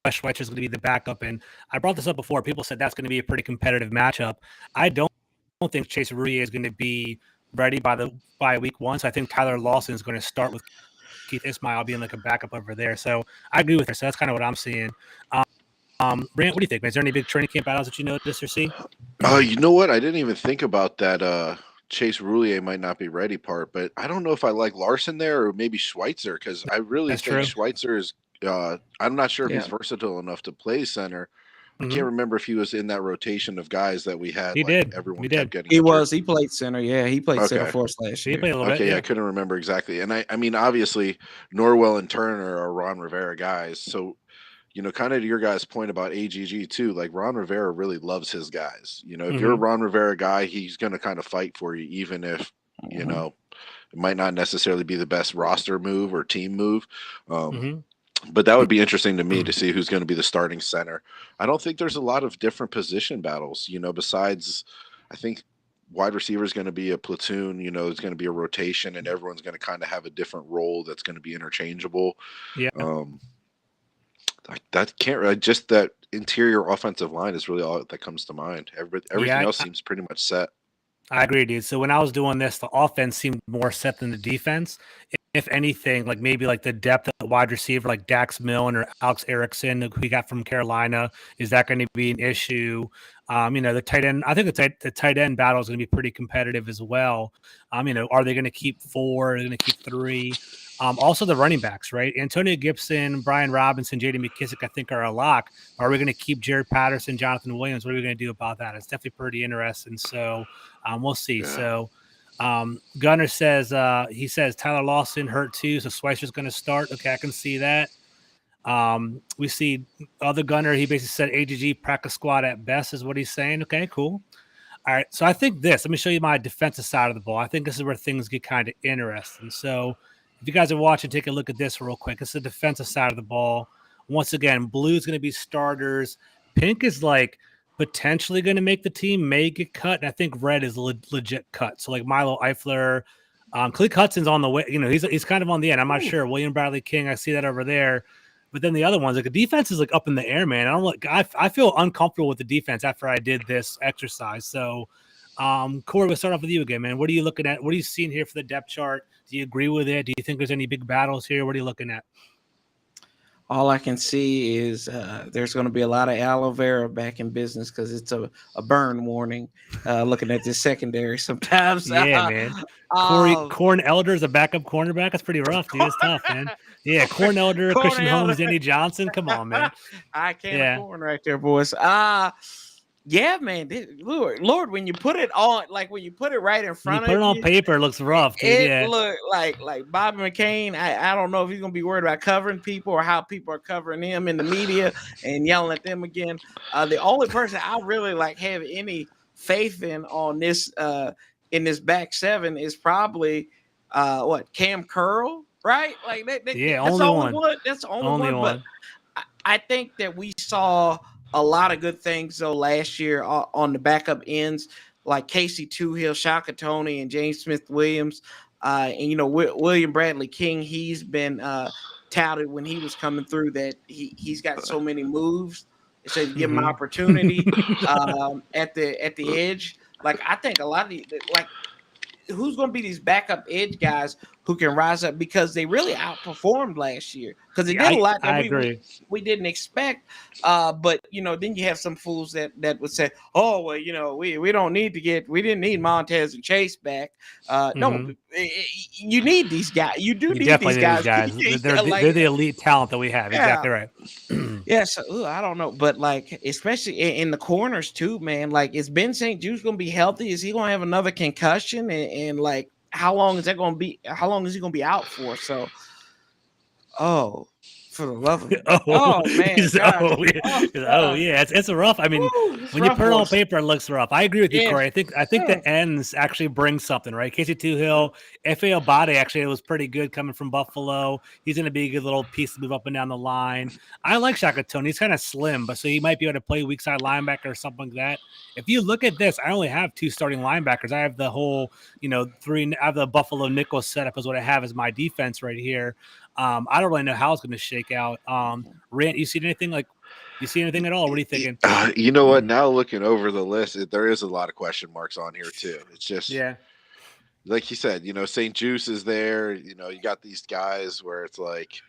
Wes Schweitzer is going to be the backup, and I brought this up before. People said that's going to be a pretty competitive matchup. I don't think Chase Roulier is going to be ready by week 1. So I think Tyler Lawson is going to start with Keith Ismail being like a backup over there. So I agree with her. So that's kind of what I'm seeing. Rant, what do you think, man? Is there any big training camp battles that you noticed or see? You know what? I didn't even think about that. Chase Roulier might not be ready part, but I don't know if I like Larson there or maybe Schweitzer, because I really think Schweitzer is. I'm not sure if he's versatile enough to play center. I can't remember if he was in that rotation of guys that we had. He did. Everyone kept getting. He was. He played center. Yeah, he played center for us last year. He played a little bit. Yeah, I couldn't remember exactly. And I mean, obviously, Norwell and Turner are Ron Rivera guys. So, kind of to your guys' point about AGG too, like Ron Rivera really loves his guys. If you're a Ron Rivera guy, he's going to kind of fight for you, even if, it might not necessarily be the best roster move or team move. But that would be interesting to me to see who's going to be the starting center. I don't think there's a lot of different position battles, besides I think wide receiver is going to be a platoon, it's going to be a rotation, and everyone's going to kind of have a different role that's going to be interchangeable. Yeah. Just that interior offensive line is really all that comes to mind. Everything else seems pretty much set. I agree, dude. So when I was doing this, the offense seemed more set than the defense. If anything, like maybe like the depth of the wide receiver, like Dax Milne or Alex Erickson, who we got from Carolina, is that going to be an issue? The tight end, I think the tight end battle is going to be pretty competitive as well. Are they going to keep 4? Are they going to keep 3? Also the running backs, right? Antonio Gibson, Brian Robinson, J.D. McKissick, I think are a lock. Are we going to keep Jared Patterson, Jonathan Williams? What are we going to do about that? It's definitely pretty interesting. So we'll see. Yeah. So Gunner says, Tyler Lawson hurt too, so Schweitzer's going to start. Okay, I can see that. We see other Gunner, he basically said AGG practice squad at best is what he's saying. Okay, cool. All right, so I think let me show you my defensive side of the ball. I think this is where things get kind of interesting. So if you guys are watching, take a look at this real quick. It's the defensive side of the ball. Once again, blue's going to be starters. Pink is like potentially going to make the team, may get cut. And I think red is legit cut. So like Milo Eifler, Khaleke Hudson's on the way. He's kind of on the end. I'm not sure. William Bradley King, I see that over there. But then the other ones, like the defense is like up in the air, man. I feel uncomfortable with the defense after I did this exercise. So, Corey, we'll start off with you again, man. What are you looking at? What are you seeing here for the depth chart? Do you agree with it? Do you think there's any big battles here? What are you looking at? All I can see is there's going to be a lot of aloe vera back in business because it's a burn warning. Looking at this secondary sometimes. Yeah, man. Corn Elder is a backup cornerback. That's pretty rough, dude. It's tough, man. Yeah, Corn Elder, Christian Holmes, Danny Johnson. Come on, man. I can't corn right there, boys. Yeah, man. Lord, when you put it on, like when you put it right in front of you. Put it on paper, it looks rough, dude. It look like Bobby McCain. I don't know if he's gonna be worried about covering people or how people are covering him in the media and yelling at them again. The only person I really have any faith in on this in this back seven is probably Cam Curl, right? Like that's only one. That's the only one. But I think that we saw a lot of good things though last year on the backup ends, like Casey Toohill, Shaka Toney, and James Smith-Williams. And William Bradley King, he's been touted when he was coming through that he's got so many moves. So you give him an opportunity at the edge. Like I think a lot of who's going to be these backup edge guys who can rise up because they really outperformed last year because they did a lot that we didn't expect. But then you have some fools that would say, "Oh, well, we don't need we didn't need Montez and Chase back." No, you need these guys. You do need these guys. They're the elite talent that we have. Yeah. Exactly right. Yeah. So I don't know, but especially in the corners too, man. Like, is Ben St. Jude's going to be healthy? Is he going to have another concussion? And how long is that going to be? How long is he going to be out for? So, for the love of it. Man. Yeah. It's a rough. I mean, when you put it on paper, it looks rough. I agree with you, Corey. I think the ends actually bring something, right? Casey Toohill, Efe Obade actually was pretty good coming from Buffalo. He's going to be a good little piece to move up and down the line. I like Shaka Toney. He's kind of slim, but so he might be able to play weak side linebacker or something like that. If you look at this, I only have 2 starting linebackers. I have the whole, 3. I have the Buffalo nickel setup is what I have as my defense right here. I don't really know how it's going to shake out. Rant, you see anything at all? What are you thinking? You know what? Now looking over the list, there is a lot of question marks on here too. It's just like you said, St. Juice is there. You got these guys where it's like,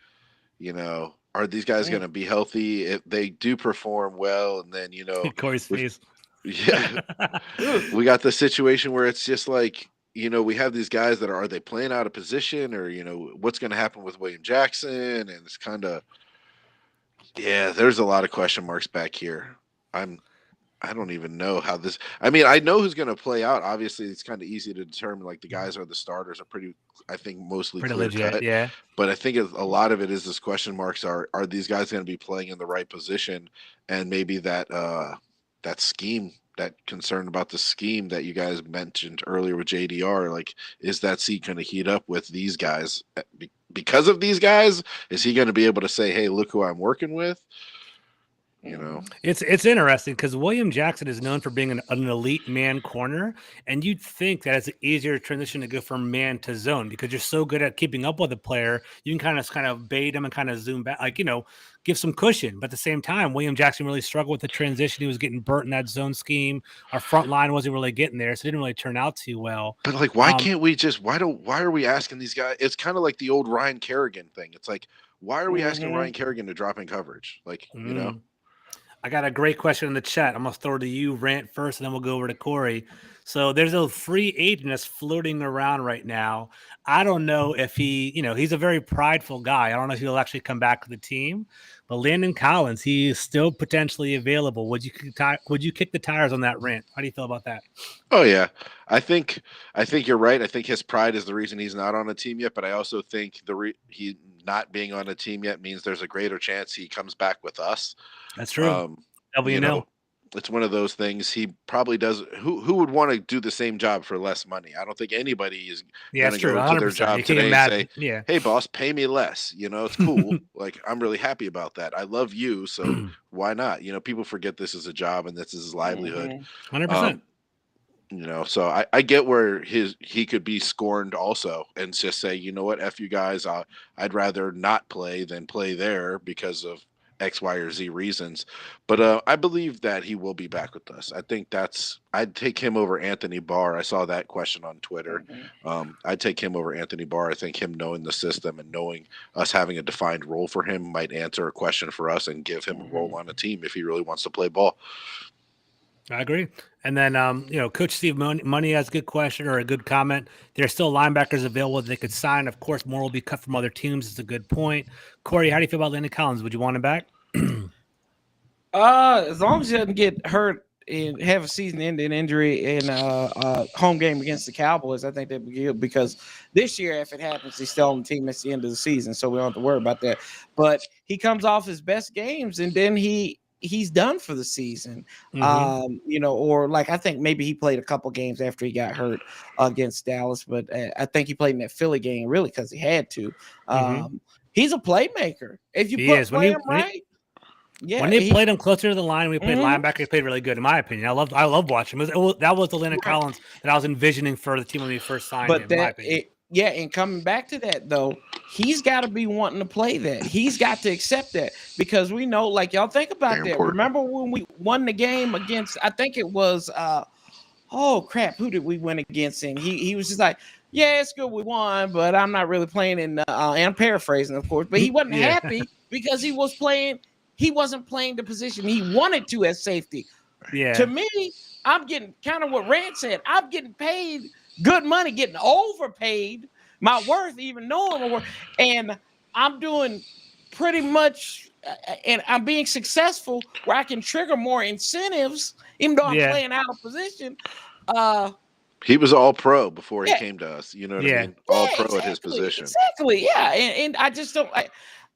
are these guys going to be healthy if they do perform well? And then, Corey's face. Yeah, we got the situation where it's just like, we have these guys that are they playing out of position, or, what's going to happen with William Jackson? And it's kind of, yeah, there's a lot of question marks back here. I don't even know how this. I mean, I know who's going to play out. Obviously, it's kind of easy to determine. Like the guys are the starters are pretty. I think mostly pretty clear legit, cut. yeah. But I think a lot of it is this question marks are these guys going to be playing in the right position, and maybe that scheme, that concern about the scheme that you guys mentioned earlier with JDR. Like, is that seat going to heat up with these guys because of these guys? Is he going to be able to say, "Hey, look who I'm working with"? It's interesting because William Jackson is known for being an elite man corner, and you'd think that it's an easier transition to go from man to zone because you're so good at keeping up with a player. You can kind of bait him and kind of zoom back, give some cushion. But at the same time, William Jackson really struggled with the transition. He was getting burnt in that zone scheme. Our front line wasn't really getting there, so it didn't really turn out too well. But like, why can't we just? Why are we asking these guys? It's kind of like the old Ryan Kerrigan thing. It's like, why are we asking Ryan Kerrigan to drop in coverage? Like, I got a great question in the chat. I'm going to throw it to you, Rant, first, and then we'll go over to Corey. So there's a free agent that's floating around right now. I don't know if he's a very prideful guy. I don't know if he'll actually come back to the team. But Lyndon Collins, he is still potentially available. Would you kick the tires on that, Rant? How do you feel about that? Oh, yeah. I think you're right. I think his pride is the reason he's not on a team yet. But I also think he not being on a team yet means there's a greater chance he comes back with us. That's true. It's one of those things. He probably does. Who would want to do the same job for less money? I don't think anybody is going to go to their job today and say, "Hey, boss, pay me less." It's cool. Like, I'm really happy about that. I love you, so why not? People forget this is a job and this is his livelihood. 100%. So I get where he could be scorned also and just say, you know what, F you guys, I'd rather not play than play there because of X, Y, or Z reasons. But I believe that he will be back with us. I think I'd take him over Anthony Barr. I saw that question on Twitter. I'd take him over Anthony Barr. I think him knowing the system and knowing us having a defined role for him might answer a question for us and give him a role on a team if he really wants to play ball. I agree. And then, Coach Steve Money has a good question or a good comment. There's still linebackers available that they could sign. Of course, more will be cut from other teams. It's a good point. Corey, how do you feel about Lyndon Collins? Would you want him back? As long as he doesn't get hurt and have a season-ending injury in a home game against the Cowboys, I think that'd be good because this year, if it happens, he's still on the team at the end of the season, so we don't have to worry about that. But he comes off his best games, and then he's done for the season. Or like I think maybe he played a couple games after he got hurt against Dallas, but I think he played in that Philly game really because he had to. He's a playmaker. If you play him right. Yeah, when they played him closer to the line, we played linebacker. He played really good, in my opinion. I love watching him. That was the Lyndon Collins that I was envisioning for the team when we first signed him. In my opinion. And coming back to that though, he's got to be wanting to play that. He's got to accept that because we know, like y'all think about that. Important. Remember when we won the game against? I think it was. Who did we win against? And he was just like, yeah, it's good we won, but I'm not really playing in. And I'm paraphrasing, of course, but he wasn't happy because he was playing. He wasn't playing the position he wanted to as safety. Yeah. To me, I'm getting kind of what Rant said. I'm getting paid good money, getting overpaid my worth, even knowing my worth. And I'm doing pretty much, and I'm being successful where I can trigger more incentives, even though I'm playing out of position. He was all pro before he came to us. You know what I mean? All pro at his position. Exactly. Yeah. And I just don't.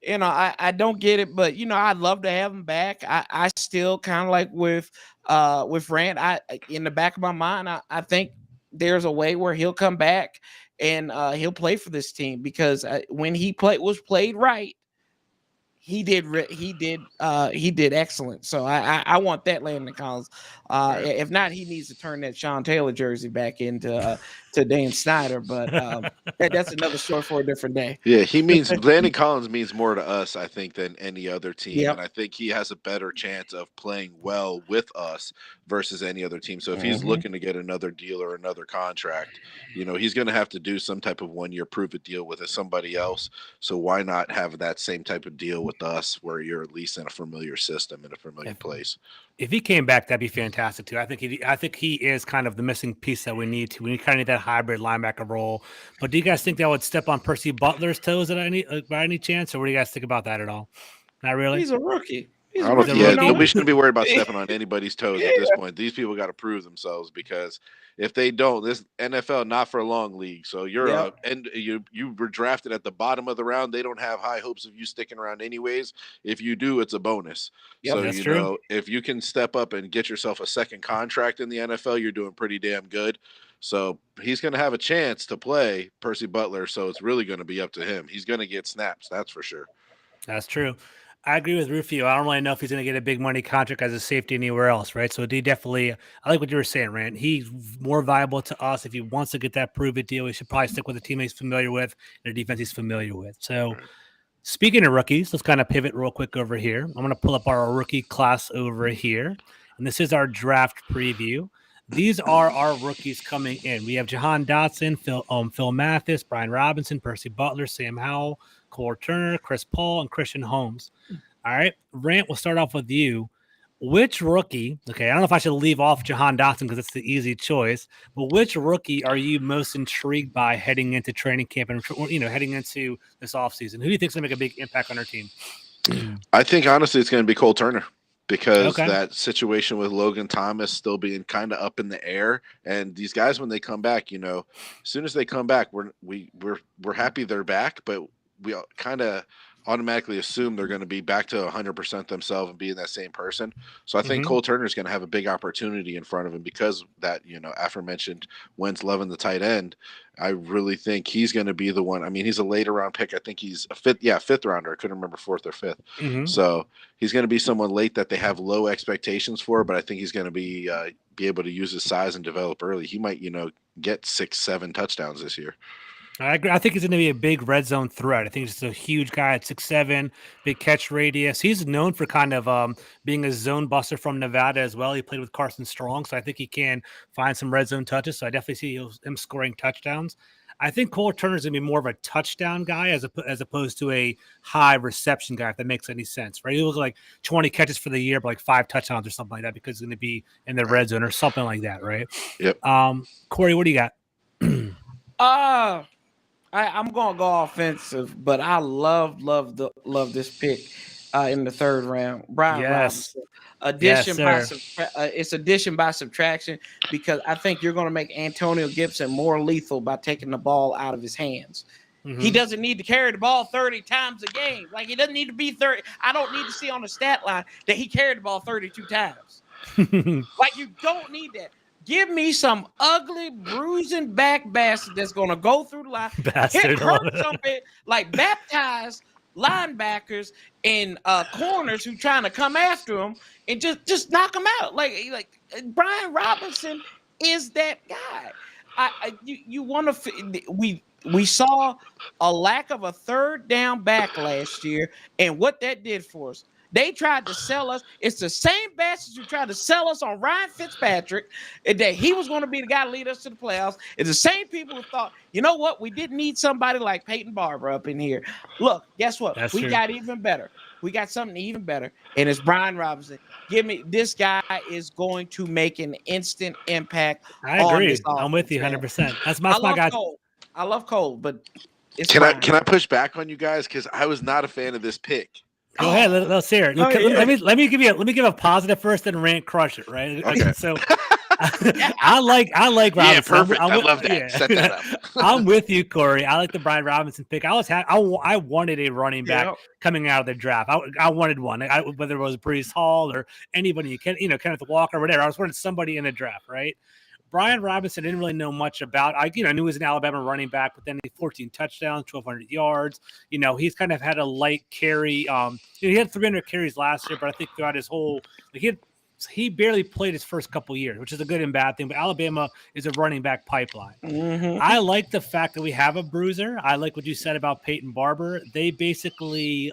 I don't get it, but I'd love to have him back. I still kind of like with Rant. In the back of my mind, I think there's a way where he'll come back and he'll play for this team because when he was played right, he did excellent. So I want that Landon Collins. Right. If not, he needs to turn that Sean Taylor jersey back into to Dan Snyder. But that's another story for a different day. Yeah, Landon Collins means more to us, I think, than any other team. Yep. And I think he has a better chance of playing well with us versus any other team. So if he's looking to get another deal or another contract, he's going to have to do some type of 1-year prove-it deal with somebody else. So why not have that same type of deal with us where you're at least in a familiar system, in a familiar place? If he came back, that'd be fantastic too. I think he is kind of the missing piece that we need to. We kind of need that hybrid linebacker role. But do you guys think that would step on Percy Butler's toes by any chance, or what do you guys think about that at all? Not really. He's a rookie. Nobody should be worried about stepping on anybody's toes at this point. These people got to prove themselves, because if they don't, this NFL not for a long league. So you were drafted at the bottom of the round. They don't have high hopes of you sticking around anyways. If you do, it's a bonus. Yep, so that's true. If you can step up and get yourself a second contract in the NFL, you're doing pretty damn good. So he's going to have a chance to play, Percy Butler. So it's really going to be up to him. He's going to get snaps. That's for sure. That's true. I agree with Rufio. I don't really know if he's going to get a big money contract as a safety anywhere else, right? So I like what you were saying, Rant. He's more valuable to us. If he wants to get that prove-it deal, he should probably stick with a team he's familiar with and a defense he's familiar with. So speaking of rookies, let's kind of pivot real quick over here. I'm going to pull up our rookie class over here, and this is our draft preview. These are our rookies coming in. We have Jahan Dotson, Phil Mathis, Brian Robinson, Percy Butler, Sam Howell, Cole Turner, Chris Paul, and Christian Holmes. All right, Rant, we'll start off with you. Which rookie, okay, I don't know if I should leave off Jahan Dotson because it's the easy choice, but which rookie are you most intrigued by heading into training camp and, heading into this offseason? Who do you think is going to make a big impact on our team? I think, honestly, it's going to be Cole Turner, because that situation with Logan Thomas still being kind of up in the air, and these guys, when they come back, as soon as they come back, we're happy they're back, but we kind of automatically assume they're going to be back to 100% themselves and being that same person. So I think Cole Turner is going to have a big opportunity in front of him, because that, aforementioned Wentz loving the tight end. I really think he's going to be the one. I mean, he's a later round pick. I think he's a fifth rounder. I couldn't remember fourth or fifth. So he's going to be someone late that they have low expectations for, but I think he's going to be able to use his size and develop early. He might, get 6-7 touchdowns this year. I agree. I think he's going to be a big red zone threat. I think he's a huge guy at 6'7", big catch radius. He's known for kind of being a zone buster from Nevada as well. He played with Carson Strong, so I think he can find some red zone touches. So I definitely see him scoring touchdowns. I think Cole Turner is going to be more of a touchdown guy as opposed to a high reception guy, if that makes any sense, right? He looks like 20 catches for the year, but like 5 touchdowns or something like that, because he's going to be in the red zone or something like that, right? Yep. Corey, what do you got? I'm gonna go offensive, but I love this pick in the third round. Brian Robinson. It's addition by subtraction, because I think you're going to make Antonio Gibson more lethal by taking the ball out of his hands. He doesn't need to carry the ball 30 times a game. Like, he doesn't need to be 30. I don't need to see on the stat line that he carried the ball 32 times. Like, you don't need that. Give me some ugly, bruising back bastard that's going to go through the line, hit hurt something, like baptized linebackers and corners who trying to come after him, and just knock them out. Like Brian Robinson is that guy. You want to we saw a lack of a third down back last year, and what that did for us. They tried to sell us. It's the same bastards who tried to sell us on Ryan Fitzpatrick, and that he was going to be the guy to lead us to the playoffs. It's the same people who thought, you know what, we didn't need somebody like Peyton Barber up in here. Look, guess what? That's we true. got even better. We got something even better, and it's Brian Robinson. This guy is going to make an instant impact. I agree. I'm with you 100%. That's my guy. I love Cole, but can I push back on you guys, because I was not a fan of this pick. Go ahead. Let's hear it. Let me give a positive first, then Rant crush it. Right. Okay. So I like Robinson. Yeah, perfect. I love that. Yeah. Set that up. I'm with you, Corey. I like the Brian Robinson pick. I wanted a running back coming out of the draft. I wanted one. Whether it was Breece Hall or anybody, Kenneth Walker or whatever. I was wanting somebody in the draft, right? Brian Robinson, I didn't really know much about. I knew he was an Alabama running back, but then he 14 touchdowns, 1,200 yards. He's kind of had a light carry. He had 300 carries last year, but I think throughout his whole, he barely played his first couple years, which is a good and bad thing. But Alabama is a running back pipeline. Mm-hmm. I like the fact that we have a bruiser. I like what you said about Peyton Barber. They basically,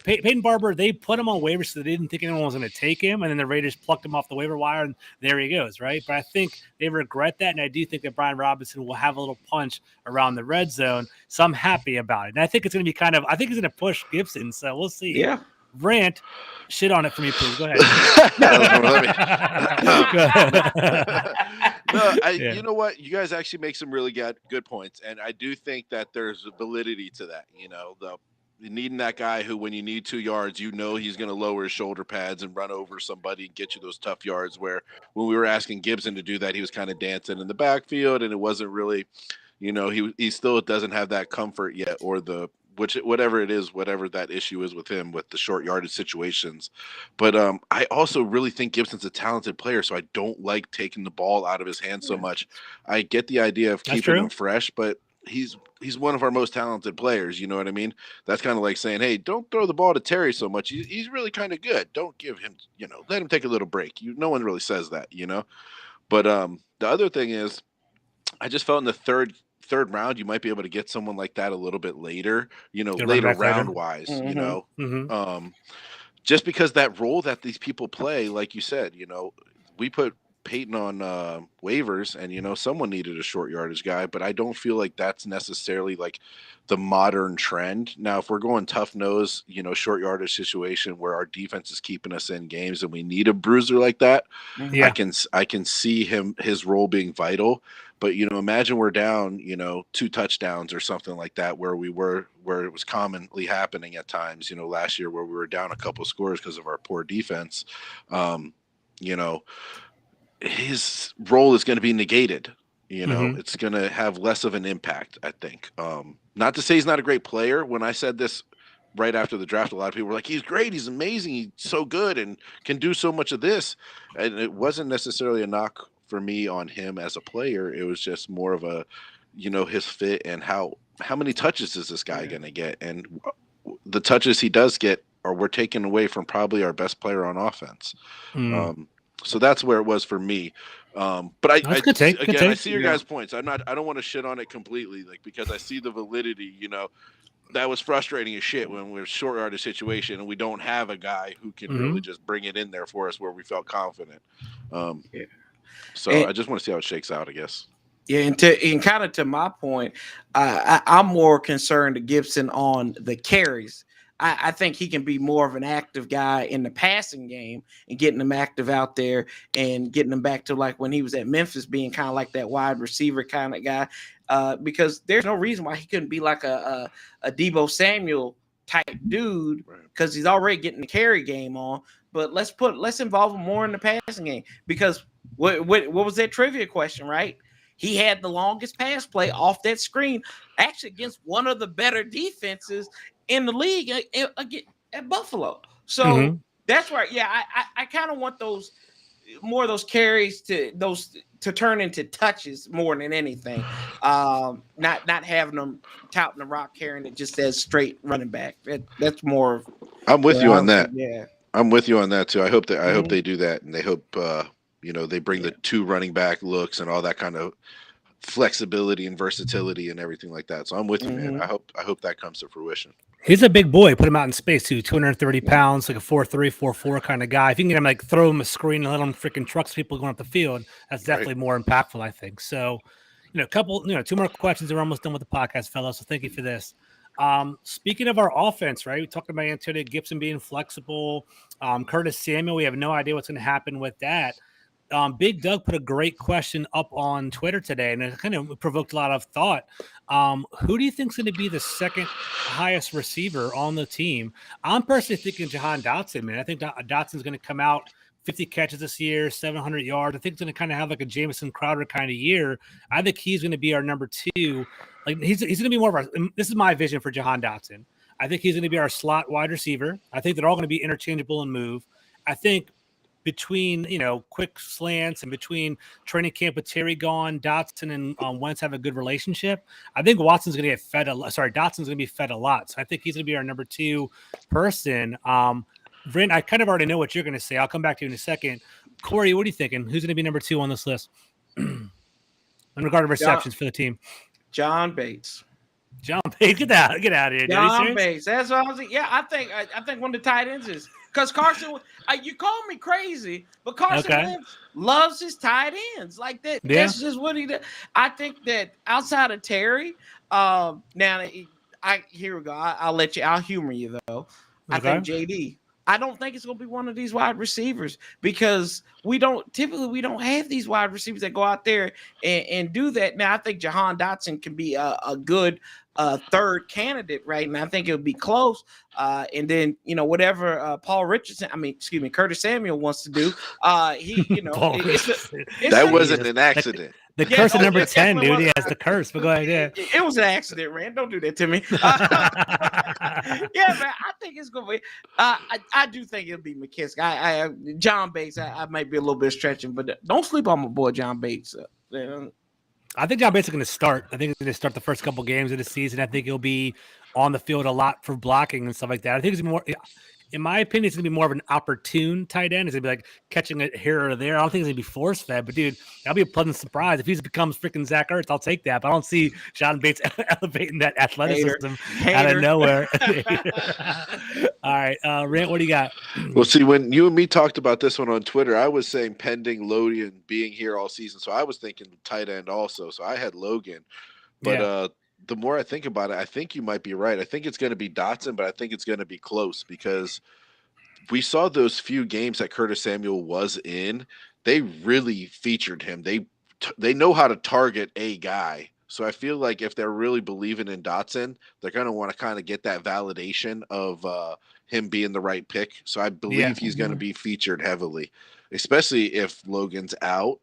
Peyton Barber, they put him on waivers so they didn't think anyone was going to take him, and then the Raiders plucked him off the waiver wire, and there he goes, right? But I think they regret that, and I do think that Brian Robinson will have a little punch around the red zone, so I'm happy about it. And I think it's going to be I think he's going to push Gibson, so we'll see. Yeah. Rant, shit on it for me, please. Go ahead. You know what? You guys actually make some really good points, and I do think that there's validity to that. Needing that guy who, when you need 2 yards, he's going to lower his shoulder pads and run over somebody and get you those tough yards. Where when we were asking Gibson to do that, he was kind of dancing in the backfield, and it wasn't really, he still doesn't have that comfort yet, or whatever it is, whatever that issue is with him with the short yardage situations. But I also really think Gibson's a talented player, so I don't like taking the ball out of his hands so much. I get the idea of keeping him fresh, but he's one of our most talented players. You know what I mean? That's kind of like saying, hey, don't throw the ball to Terry so much. He's really kind of good. Don't give him, let him take a little break. No one really says that, But the other thing is, I just felt in the third round, you might be able to get someone like that a little bit later, later round wise, Mm-hmm. Just because that role that these people play, like you said, we put Peyton on waivers, and someone needed a short yardage guy, but I don't feel like that's necessarily like the modern trend. Now, if we're going tough nose, short yardage situation where our defense is keeping us in games and we need a bruiser like that, yeah. I can see his role being vital. But imagine we're down 2 touchdowns or something like that, where it was commonly happening at times, last year, where we were down a couple scores because of our poor defense. His role is going to be negated. It's going to have less of an impact, I think. Not to say he's not a great player. When I said this right after the draft, a lot of people were like, he's great, he's amazing, he's so good and can do so much of this. And it wasn't necessarily a knock for me on him as a player. It was just more of a, his fit and how many touches is this guy going to get? And the touches he does get we're taking away from probably our best player on offense. So that's where it was for me. But I see your guys' points. I don't want to shit on it completely, because I see the validity. That was frustrating as shit when we're short yardage situation and we don't have a guy who can really just bring it in there for us where we felt confident. So I just want to see how it shakes out, I guess. Yeah, and kind of to my point, I'm more concerned to Gibson on the carries. I think he can be more of an active guy in the passing game and getting him active out there and getting him back to like when he was at Memphis, being kind of like that wide receiver kind of guy. Because there's no reason why he couldn't be like a Deebo Samuel type dude, because he's already getting the carry game on. But let's involve him more in the passing game, because what was that trivia question, right? He had the longest pass play off that screen, actually against one of the better defenses in the league at Buffalo. So that's where, I kind of want more of those carries to turn into touches more than anything. Not having them touting the rock carrying it just as straight running back. That's more. I'm with you on that. Yeah, I'm with you on that too. I hope they do that, and they hope they bring the 2 running back looks and all that kind of flexibility and versatility and everything like that. So I'm with you, man. I hope that comes to fruition. He's a big boy. Put him out in space too. 230 pounds, like a 4.3, 4.4 kind of guy. If you can get him, throw him a screen and let him freaking trucks people going up the field, that's definitely more impactful, I think. So, 2 more questions and we're almost done with the podcast, fellas. So thank you for this. Speaking of our offense, right? We talked about Antonio Gibson being flexible. Curtis Samuel, we have no idea what's going to happen with that. Big Doug put a great question up on Twitter today, and it kind of provoked a lot of thought. Who do you think is going to be the second highest receiver on the team? I'm personally thinking Jahan Dotson, man. I think Dotson's going to come out 50 catches this year, 700 yards. I think he's going to kind of have like a Jamison Crowder kind of year. I think he's going to be our number 2. Like he's going to be more of our. This is my vision for Jahan Dotson. I think he's going to be our slot wide receiver. I think they're all going to be interchangeable and move. I think between, quick slants and between training camp with Terry gone, Dotson and Wentz have a good relationship. I think Dotson's going to be fed a lot. So I think he's going to be our number 2 person. Brent, I kind of already know what you're going to say. I'll come back to you in a second. Corey, what are you thinking? Who's going to be number 2 on this list in regard to receptions for the team? John Bates. John Bates, get out of here. John Bates. That's what I was. Yeah, I think one of the tight ends is because Carson. You call me crazy, but Carson Wentz loves his tight ends like that. Yeah. That's just what he does. I think that outside of Terry, now here we go. I'll humor you though. I think JD. I don't think it's going to be one of these wide receivers because we don't have these wide receivers that go out there and do that. Now, I think Jahan Dotson can be a good third candidate, right? And I think it'll be close. And then, whatever Curtis Samuel wants to do, that wasn't an accident. The curse of number 10, dude. He has the curse, but go ahead. Yeah. It was an accident, Rand. Don't do that to me. Yeah, man. I think it's going to be. I do think it'll be McKissick. John Bates. I might be a little bit stretching, but don't sleep on my boy John Bates. I think John Bates is going to start. I think he's going to start the first couple games of the season. I think he'll be on the field a lot for blocking and stuff like that. I think it's more. In my opinion, it's going to be more of an opportune tight end. It's going to be like catching it here or there. I don't think it's going to be force-fed, but, dude, that'll be a pleasant surprise. If he becomes freaking Zach Ertz, I'll take that. But I don't see John Bates elevating that athleticism out of nowhere. All right, Rant, what do you got? Well, see, when you and me talked about this one on Twitter, I was saying pending Logan being here all season. So I was thinking tight end also. So I had Logan. But the more I think about it, I think you might be right. I think it's going to be Dotson, but I think it's going to be close because we saw those few games that Curtis Samuel was in. They really featured him. They know how to target a guy. So I feel like if they're really believing in Dotson, they're going to want to kind of get that validation of him being the right pick. So I believe he's going to be featured heavily, especially if Logan's out.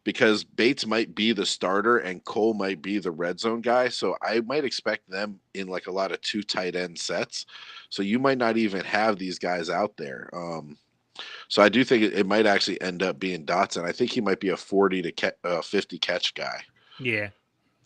Because Bates might be the starter and Cole might be the red zone guy. So I might expect them in like a lot of 2 tight end sets. So you might not even have these guys out there. So I do think it might actually end up being Dotson. I think he might be a 40 to 50 catch guy. Yeah.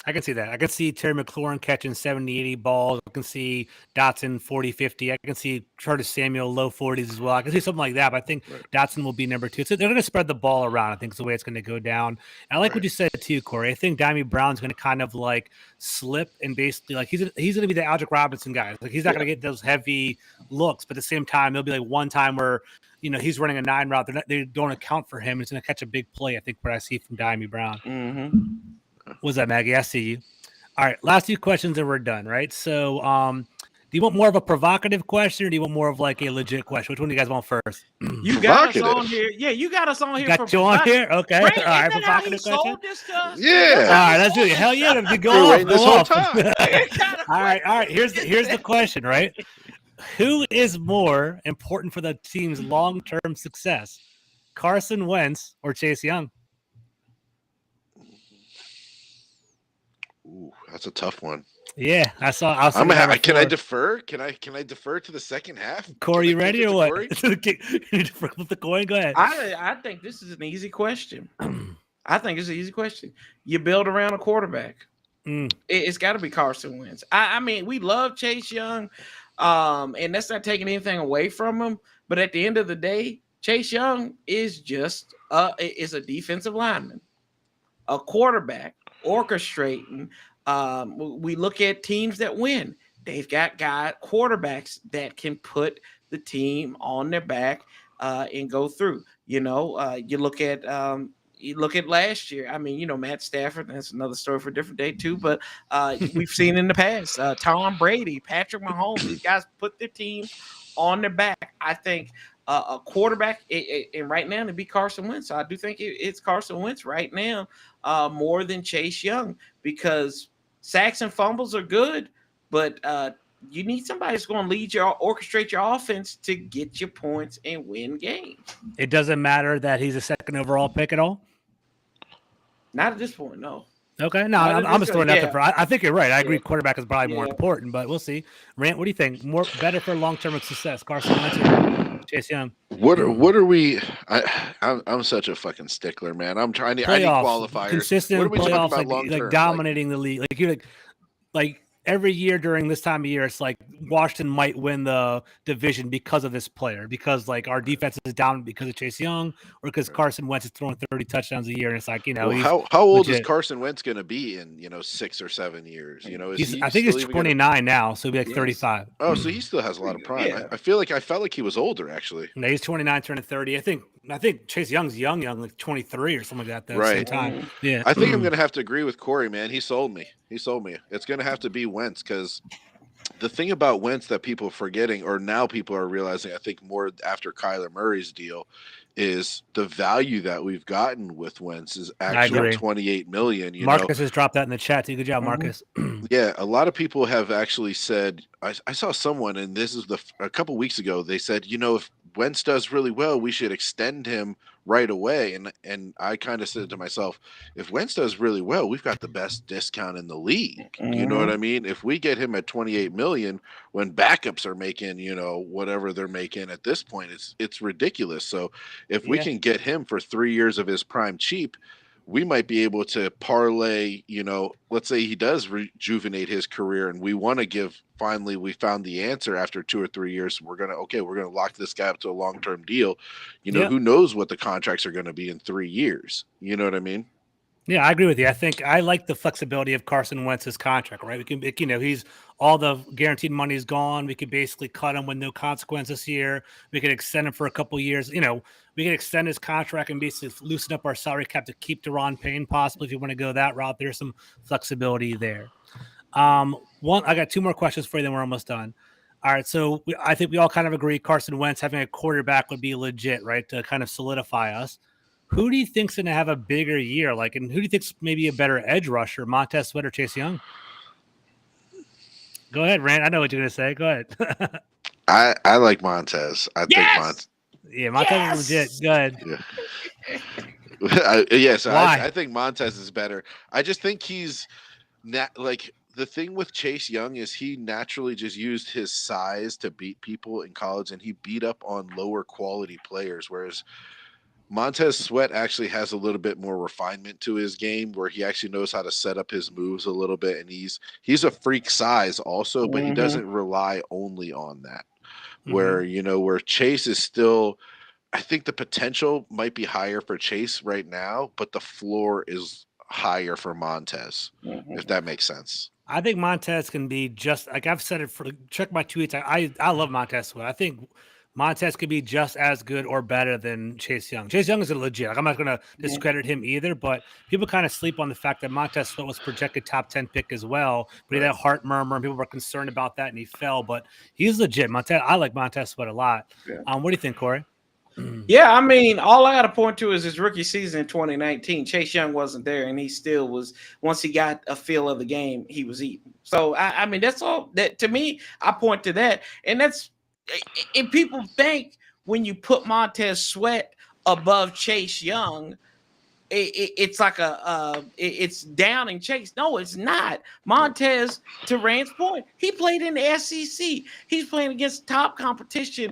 I can see that. I can see Terry McLaurin catching 70, 80 balls. I can see Dotson 40, 50. I can see Curtis Samuel low 40s as well. I can see something like that, but I think Dotson will be number 2. So they're going to spread the ball around, I think is the way it's going to go down. And I like what you said too, Corey. I think Dimey Brown's going to kind of like slip and basically like he's going to be the Aldrick Robinson guy. Like he's not going to get those heavy looks, but at the same time, there'll be like one time where, he's running a 9 route. They don't account for him. It's going to catch a big play, I think, what I see from Dimey Brown. Mm-hmm. What's that, Maggie? I see you. All right, last 2 questions and we're done, right? So do you want more of a provocative question or do you want more of like a legit question? Which one do you guys want first? You got us on here. Yeah, you got us on here. Got you on here? Okay. Right, all right, provocative question. Yeah. All right, let's do it. Hell yeah, to go off. This whole time. All right. Here's the question, right? Who is more important for the team's long-term success? Carson Wentz or Chase Young? Ooh, that's a tough one. Yeah, Can I defer? Can I defer to the second half? Corey, you ready or what? Flip the coin. Go ahead. I think this is an easy question. I think it's an easy question. You build around a quarterback. It's got to be Carson Wentz. I mean, we love Chase Young, and that's not taking anything away from him. But at the end of the day, Chase Young is just is a defensive lineman, a quarterback. Orchestrating. We look at teams that win. They've got quarterbacks that can put the team on their back and go through. You look at last year. I mean, Matt Stafford. That's another story for a different day too. But we've seen in the past, Tom Brady, Patrick Mahomes. These guys put their teams on their back. I think a quarterback, and right now to be Carson Wentz. So I do think it's Carson Wentz right now more than Chase Young because sacks and fumbles are good, but you need somebody who's going to orchestrate your offense to get your points and win games. It doesn't matter that he's a second overall pick at all? Not at this point, no. Okay, no, I'm just throwing that. I think you're right. I agree. Quarterback is probably more important, but we'll see. Rant, what do you think? Better for long-term success, Carson Wentz or Chase Young. What are we? I'm such a fucking stickler, man. I need qualifiers. Consistent what are we playoffs, talking about long term? Like dominating the league. Like you're like every year during this time of year, it's like Washington might win the division because of this player, because like our defense is down because of Chase Young, or because Carson Wentz is throwing 30 touchdowns a year, and it's like, you know, how old is Carson Wentz going to be in 6 or 7 years? I think he's 29 now, so he'll be like 35. Oh, so he still has a lot of prime. Yeah. I felt like he was older actually. No, he's 29, turning 30. I think Chase Young's young, like 23 or something like that. Right. Same time. Yeah. I think I'm going to have to agree with Corey, man. He sold me. It's going to have to be Wentz, because the thing about Wentz that people are forgetting, or now people are realizing, I think more after Kyler Murray's deal, is the value that we've gotten with Wentz is actually $28 million. Marcus has dropped that in the chat too. Good job, Marcus. Yeah, a lot of people have actually said, I saw someone, and this is a couple weeks ago, they said, if Wentz does really well, we should extend him right away. And I kind of said to myself, if Wentz does really well, we've got the best discount in the league. You know what I mean? If we get him at $28 million when backups are making, whatever they're making at this point, it's ridiculous. So if we can get him for 3 years of his prime cheap, we might be able to parlay, let's say he does rejuvenate his career, and we want to finally we found the answer after 2 or 3 years. We're going to lock this guy up to a long-term deal. Who knows what the contracts are going to be in 3 years? You know what I mean? Yeah, I agree with you. I think I like the flexibility of Carson Wentz's contract, right? We can, he's all the guaranteed money is gone. We could basically cut him with no consequence this year. We could extend him for a couple of years. We can extend his contract and basically loosen up our salary cap to keep Deron Payne possibly if you want to go that route. There's some flexibility there. I got 2 more questions for you, then we're almost done. All right, so I think we all kind of agree Carson Wentz having a quarterback would be legit, right, to kind of solidify us. Who do you think's going to have a bigger year? And who do you think's maybe a better edge rusher, Montez Sweat or Chase Young? Go ahead, Rant. I know what you're going to say. Go ahead. I like Montez. Montez is legit. Go ahead. I think Montez is better. I just think he's the thing with Chase Young is he naturally just used his size to beat people in college, and he beat up on lower quality players, whereas Montez Sweat actually has a little bit more refinement to his game, where he actually knows how to set up his moves a little bit, and he's a freak size also, but he doesn't rely only on that. Where where Chase is still, I think the potential might be higher for Chase right now, but the floor is higher for Montez, if that makes sense. I think Montez can be just like I've said it check my tweets. I love Montez Sweat. I think Montez could be just as good or better than Chase Young. Chase Young is a legit. I'm not going to discredit him either, but people kind of sleep on the fact that Montez Sweat was projected top 10 pick as well. But he had a heart murmur, and people were concerned about that, and he fell. But he's legit. I like Montez Sweat a lot. Yeah. What do you think, Corey? Yeah, I mean, all I got to point to is his rookie season in 2019. Chase Young wasn't there, and he still was. Once he got a feel of the game, he was eating. So I mean, that's all. That to me, I point to that, and that's. And people think when you put Montez Sweat above Chase Young, it's like it's downing Chase. No, it's not. Montez, to Rand's point, he played in the SEC. He's playing against top competition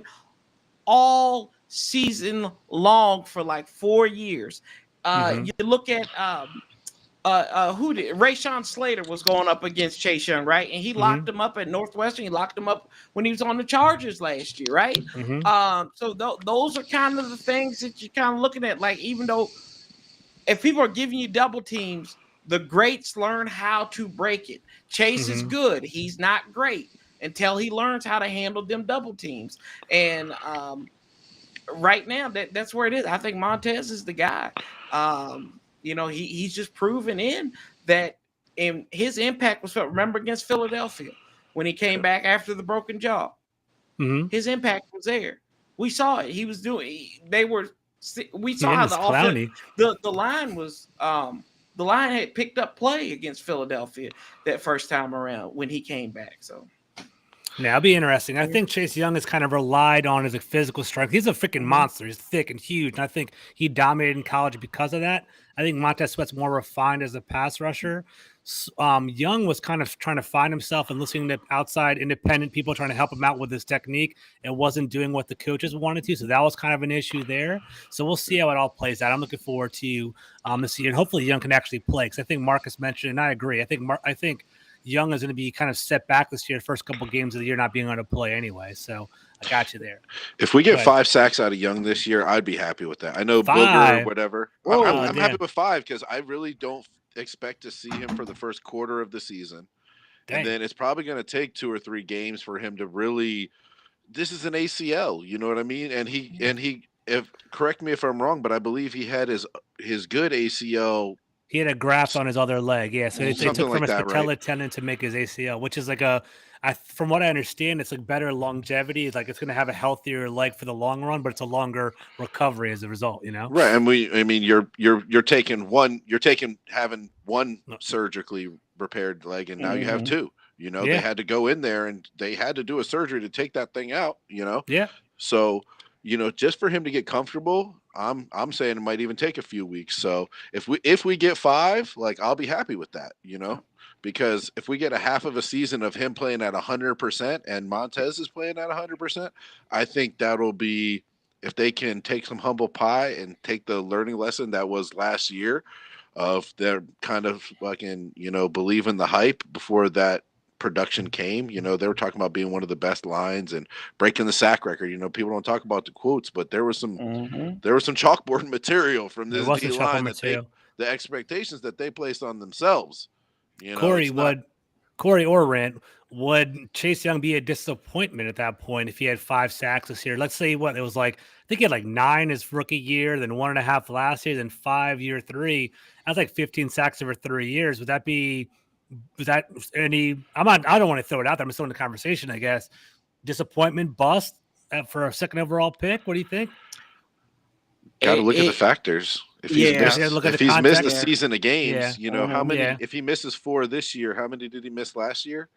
all season long for like 4 years. You look at Rashawn Slater was going up against Chase Young, right? And he locked him up at Northwestern. He locked him up when he was on the Chargers last year, right? So those are kind of the things that you're kind of looking at. Like, even though if people are giving you double teams, the greats learn how to break it. Chase is good. He's not great until he learns how to handle them double teams. And right now, that's where it is. I think Montez is the guy. He's just proven that his impact was felt. Remember against Philadelphia when he came back after the broken jaw? His impact was there. We saw it. He was doing. We saw how the offense, the line was. The line had picked up play against Philadelphia that first time around when he came back. So. Yeah, it'll be interesting. I think Chase Young has kind of relied on his physical strength. He's a freaking monster. He's thick and huge, and I think he dominated in college because of that. I think Montez Sweat's more refined as a pass rusher. Young was kind of trying to find himself and listening to outside independent people trying to help him out with his technique and wasn't doing what the coaches wanted to. So that was kind of an issue there. So we'll see how it all plays out. I'm looking forward to this year, and hopefully Young can actually play, because I think Marcus mentioned, and I agree. I think Young is going to be kind of set back this year, the first couple games of the year not being able to play anyway. So I got you there. If we get 5 sacks out of Young this year, I'd be happy with that. I know 5. Booger or whatever. Whoa, I'm happy with 5 because I really don't expect to see him for the first quarter of the season. Dang. And then it's probably going to take 2 or 3 games for him to really. This is an ACL, you know what I mean? And he if correct me if I'm wrong, but I believe he had his good ACL. He had a graft on his other leg, yeah. So they took from like his that, patella right? tendon to make his ACL, which is like from what I understand, it's like better longevity. It's like it's going to have a healthier leg for the long run, but it's a longer recovery as a result, you know? Right, and you're taking having one surgically repaired leg, and now you have 2. You know, they had to go in there and they had to do a surgery to take that thing out. You know, So, you know, just for him to get comfortable, I'm saying it might even take a few weeks. So if we get 5, like, I'll be happy with that. You know. Because if we get a half of a season of him playing at 100% and Montez is playing at 100%, I think that'll be, if they can take some humble pie and take the learning lesson that was last year of their kind of fucking, you know, believing the hype before that production came. You know, they were talking about being one of the best lines and breaking the sack record. You know, people don't talk about the quotes, but there was some chalkboard material from this D line that the expectations that they placed on themselves. You know, Corey or Rant, would Chase Young be a disappointment at that point if he had 5 sacks this year? Let's say it was like, I think he had like 9 his rookie year, then 1.5 last year, then 5 year 3. That's like 15 sacks over 3 years. Was that any? I don't want to throw it out there. I'm just throwing the conversation, I guess. Disappointment, bust for a second overall pick. What do you think? Got to look at the factors. If he's missed a season of games, you know, how many? If he misses 4 this year, how many did he miss last year?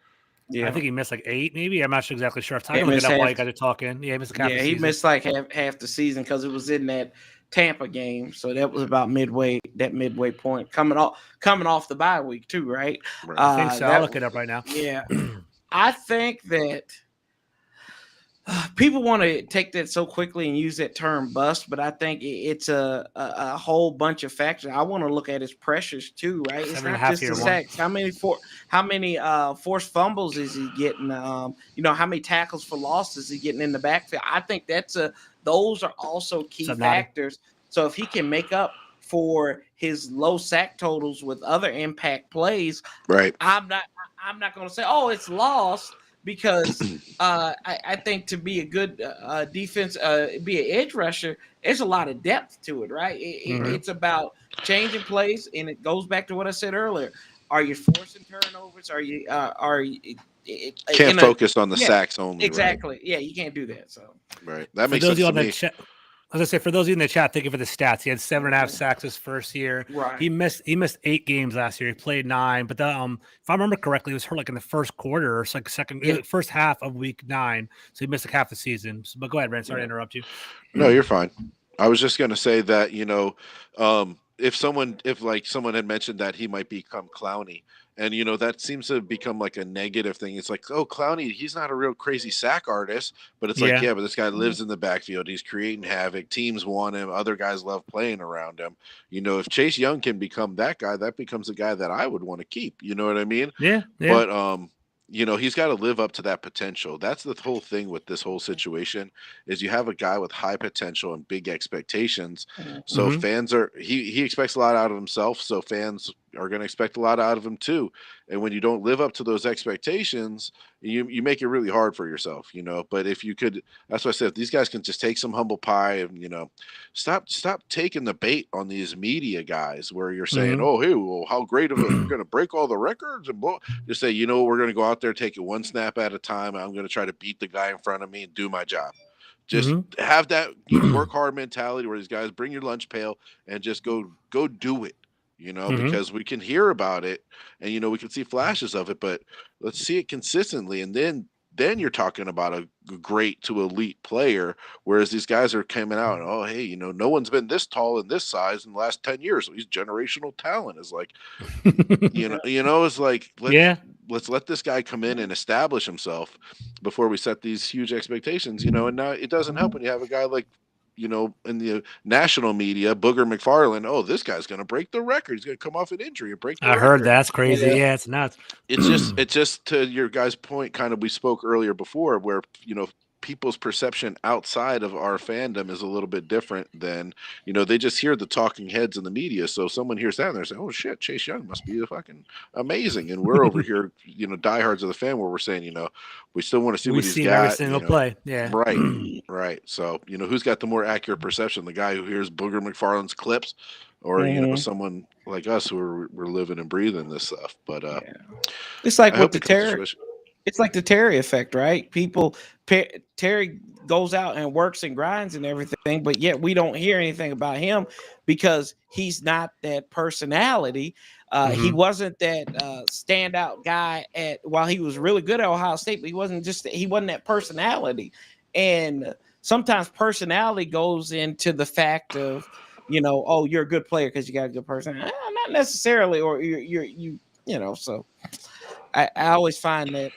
Yeah, I think he missed like 8, maybe. I'm not exactly sure. I can look it up while you guys are talking. Yeah, he missed half the season. He missed like half the season because it was in that Tampa game. So that was about midway point coming off the bye week too, right? I think so. I'll look it up right now. Yeah, I think that. People want to take that so quickly and use that term bust, but I think it's a whole bunch of factors. I want to look at his pressures too, right? It's not just the sacks. How many forced fumbles is he getting? You know, how many tackles for loss is he getting in the backfield? I think those are also key factors. So if he can make up for his low sack totals with other impact plays, right? I'm not going to say, oh, it's lost. Because I think to be a good defense, be an edge rusher, there's a lot of depth to it, right? It's about changing plays, and it goes back to what I said earlier. Are you forcing turnovers? Are you can't focus on the sacks only? Exactly. Right? Yeah, you can't do that. So that makes sense to me. As I say, for those of you in the chat, thank you for the stats. He had 7.5 sacks his first year. Right. He missed 8 games last year. He played 9, but if I remember correctly, he was hurt like in the first quarter or first half of week 9. So he missed like half the season. But go ahead, Rand. Sorry to interrupt you. No, you're fine. I was just going to say that, you know, if someone had mentioned that he might become Clowney, and, you know, that seems to become like a negative thing. It's like, oh, Clowney, he's not a real crazy sack artist, but it's like, but this guy lives in the backfield. He's creating havoc. Teams want him. Other guys love playing around him. You know, if Chase Young can become that guy, that becomes a guy that I would want to keep. You know what I mean? Yeah. But, you know, he's got to live up to that potential. That's the whole thing with this whole situation is you have a guy with high potential and big expectations. So fans he expects a lot out of himself. So fans are going to expect a lot out of him too. And when you don't live up to those expectations, you make it really hard for yourself, you know. But if you could, that's why I said, if these guys can just take some humble pie and, you know, stop taking the bait on these media guys where you're saying, oh, hey, well, how great of it, we're going to break all the records and blow. Just say, you know, we're going to go out there, take it one snap at a time. I'm going to try to beat the guy in front of me and do my job. Just have that work hard mentality where these guys bring your lunch pail and just go do it. You know, because we can hear about it and, you know, we can see flashes of it, but let's see it consistently. And then then you're talking about a great to elite player. Whereas these guys are coming out, and, oh, hey, no one's been this tall and this size in the last 10 years. So he's generational talent. Is like, it's like, let's let this guy come in and establish himself before we set these huge expectations, and now it doesn't help when you have a guy like, in the national media, Booger McFarland. Oh, this guy's going to break the record. He's going to come off an injury and break the record. Heard that's crazy. Yeah, it's nuts. It's just to your guys' point, kind of, we spoke earlier before, where, people's perception outside of our fandom is a little bit different than, they just hear the talking heads in the media. So someone hears that and they're saying, oh shit, Chase Young must be fucking amazing. And we're over here, diehards of the fan, where we're saying, we still want to see what he's got. Every single play. Yeah. Right. So, who's got the more accurate perception, the guy who hears Booger McFarland's clips, or, someone like us who we're living and breathing this stuff. But it's like with the Terry. It's like the Terry effect, right? Terry goes out and works and grinds and everything, but yet we don't hear anything about him because he's not that personality. He wasn't that standout guy while he was really good at Ohio State, but he wasn't that personality. And sometimes personality goes into the fact of, oh, you're a good player because you got a good personality. Not necessarily, or so I always find that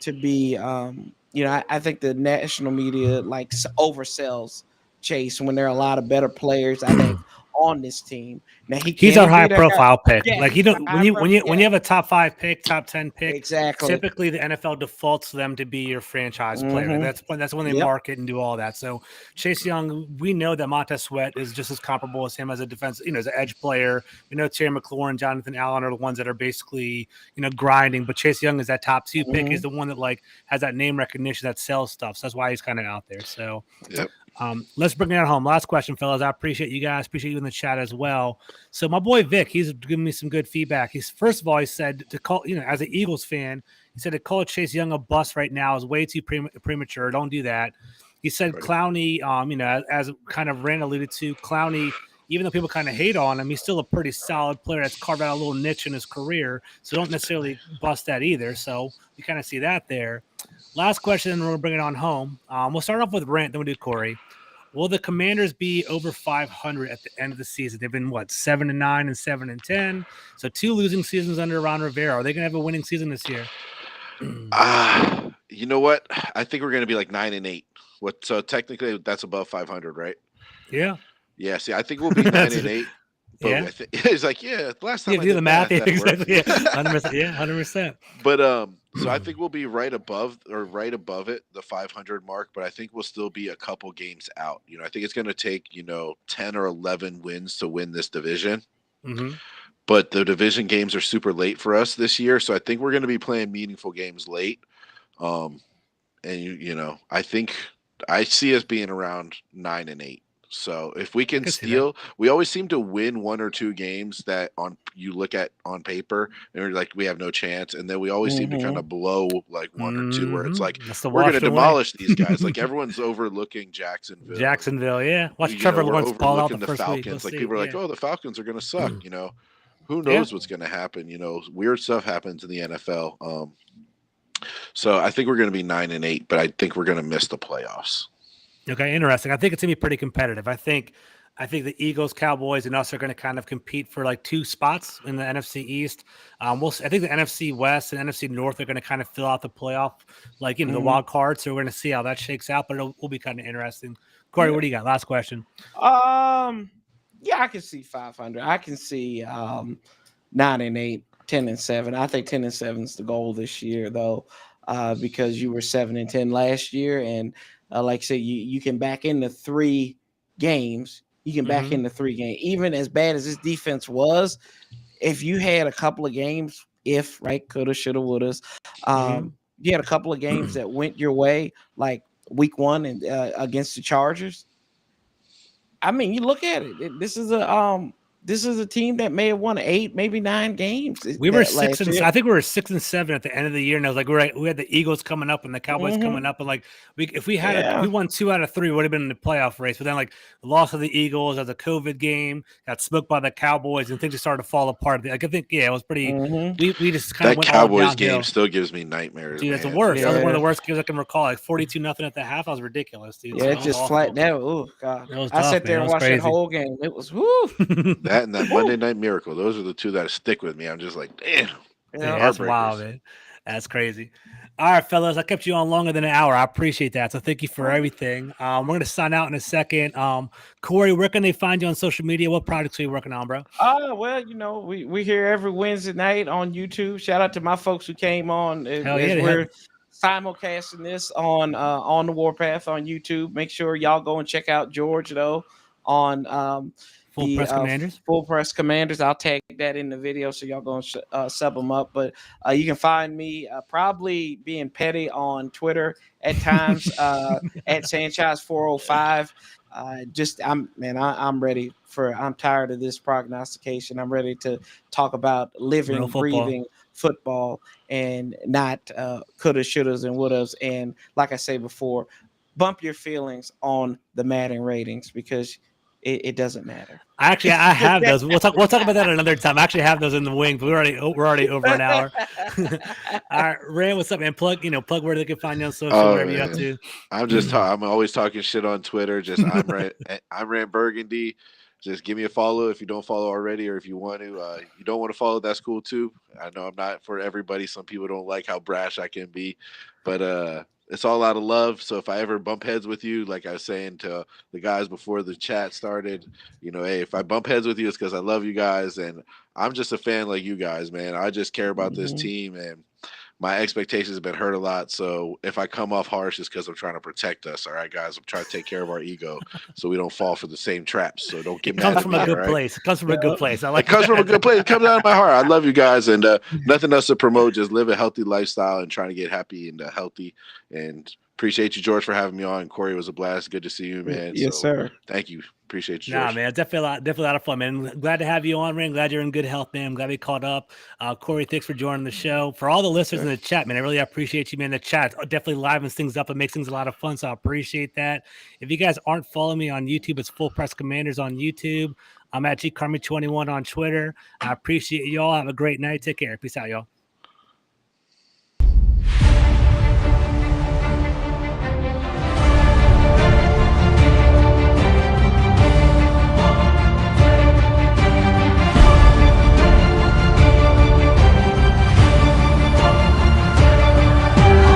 to be, I think the national media oversells Chase when there are a lot of better players, I think, on this team. Now he's our high profile pick. Yeah, like when you have a top 5 pick, top 10 pick, exactly. Typically the NFL defaults them to be your franchise player. That's when they market and do all that. So Chase Young, we know that Montez Sweat is just as comparable as him as a defense, as an edge player. We know Terry McLaurin, Jonathan Allen are the ones that are basically, grinding, but Chase Young is that top 2 pick, is the one that has that name recognition that sells stuff. So that's why he's kind of out there. So let's bring it home. Last question, fellas. I appreciate you guys. Appreciate you in the chat as well. So my boy Vic, he's giving me some good feedback. He said to call, as an Eagles fan, he said to call Chase Young a bust right now is way too premature. Don't do that. He said Clowney, as kind of Rand alluded to, Clowney, even though people kind of hate on him, he's still a pretty solid player that's carved out a little niche in his career. So don't necessarily bust that either. So you kind of see that there. Last question, and we're going to bring it on home. We'll start off with Rant, then we'll do Corey. Will the Commanders be over 500 at the end of the season? They've been, 7-9 and 7-10. So 2 losing seasons under Ron Rivera. Are they going to have a winning season this year? You know what? I think we're going to be 9-8. So technically that's above 500, right? Yeah. Yeah. See, I think we'll be 9-8. Yeah. It's last time I do the math. Yeah, exactly. Yeah. 100%. Yeah, 100%. But so I think we'll be right above it, the 500 mark, but I think we'll still be a couple games out. I think it's going to take, 10 or 11 wins to win this division. Mm-hmm. But the division games are super late for us this year, so I think we're going to be playing meaningful games late. And I think I see us being around 9-8. So if we can steal, we always seem to win 1 or 2 games that you look at on paper and we're like, we have no chance. And then we always seem to kind of blow 1 or 2 where it's like, we're going to demolish these guys. Everyone's overlooking Jacksonville. Yeah. Watch Trevor Lawrence ball out the first Falcons. Week. People are like, oh, the Falcons are going to suck. Who knows what's going to happen? Weird stuff happens in the NFL. So I think we're going to be 9-8, but I think we're going to miss the playoffs. Okay, interesting. I think it's going to be pretty competitive. I think the Eagles, Cowboys, and us are going to kind of compete for 2 spots in the NFC East. I think the NFC West and NFC North are going to kind of fill out the playoff, the wild card. So we're going to see how that shakes out, but will be kind of interesting. Corey, what do you got? Last question. Yeah, I can see 500. I can see 9-8, 10-7. I think 10-7 is the goal this year, though, because you were 7-10 last year, and like I said, you can back into 3 games. You can back into 3 games. Even as bad as this defense was, if you had a couple of games, coulda, shoulda, wouldas, you had a couple of games that went your way, like week 1 and against the Chargers. I mean, you look at it. This is a this is a team that may have won 8, maybe 9 games. We were 6 and I think we were 6 and 7 at the end of the year, and I was like, we had the Eagles coming up and the Cowboys coming up, and like if we won 2 out of 3, we would have been in the playoff race. But then like the loss of the Eagles as a COVID game, got smoked by the Cowboys, and things just started to fall apart. Like I think it was pretty. We just kind of went Cowboys all downhill. game still gives me nightmares. Dude, that's the worst. That was one of the worst games I can recall. Like 42-0 at the half. That was ridiculous, dude. Yeah, it just flattened out. Oh god, I sat there and watched that whole game. It was that and that Monday Night Miracle. Those are the two that stick with me. I'm just like, damn. Yeah, that's wild, man. That's crazy. All right, fellas, I kept you on longer than an hour. I appreciate that. So thank you for everything. We're going to sign out in a second. Corey, where can they find you on social media? What projects are you working on, bro? Well, we here every Wednesday night on YouTube. Shout out to my folks who came on. We're simulcasting this on the Warpath on YouTube. Make sure y'all go and check out George though on Full Press Commanders. I'll tag that in the video so y'all go and sub them up. But you can find me probably being petty on Twitter at times at Sanchez 405. I'm ready I'm tired of this prognostication. I'm ready to talk about living, breathing football and not coulda, shouldas, and wouldas. And like I say before, bump your feelings on the Madden ratings because it doesn't matter. I have those. We'll talk about that another time. I actually have those in the wing, but we're already over an hour. All right, Rand, what's up, man? Plug where they can find you on social, whatever you up to. I'm always talking shit on Twitter. Just I'm Rant Burgundy. Just give me a follow if you don't follow already, or if you want to. You don't want to follow, that's cool too. I know I'm not for everybody. Some people don't like how brash I can be, but it's all out of love. So if I ever bump heads with you, like I was saying to the guys before the chat started, hey, if I bump heads with you, it's because I love you guys. And I'm just a fan like you guys, man. I just care about this team, and my expectations have been hurt a lot. So if I come off harsh, it's because I'm trying to protect us. All right, guys, I'm trying to take care of our ego so we don't fall for the same traps. So don't get mad at me. It comes from a good place. It comes from a good place. I like it. Comes from a good place. It comes out of my heart. I love you guys, and nothing else to promote. Just live a healthy lifestyle and trying to get happy and healthy. And appreciate you, George, for having me on. Corey, was a blast. Good to see you, man. Yes, sir. Thank you. Appreciate you, George. Nah, man, definitely a lot of fun, man. Glad to have you on, man. Glad you're in good health, man. I'm glad we caught up. Corey, thanks for joining the show. For all the listeners in the chat, man, I really appreciate you, man. The chat definitely livens things up and makes things a lot of fun, so I appreciate that. If you guys aren't following me on YouTube, it's Full Press Commanders on YouTube. I'm at Carmi21 on Twitter. I appreciate y'all. Have a great night. Take care. Peace out, y'all.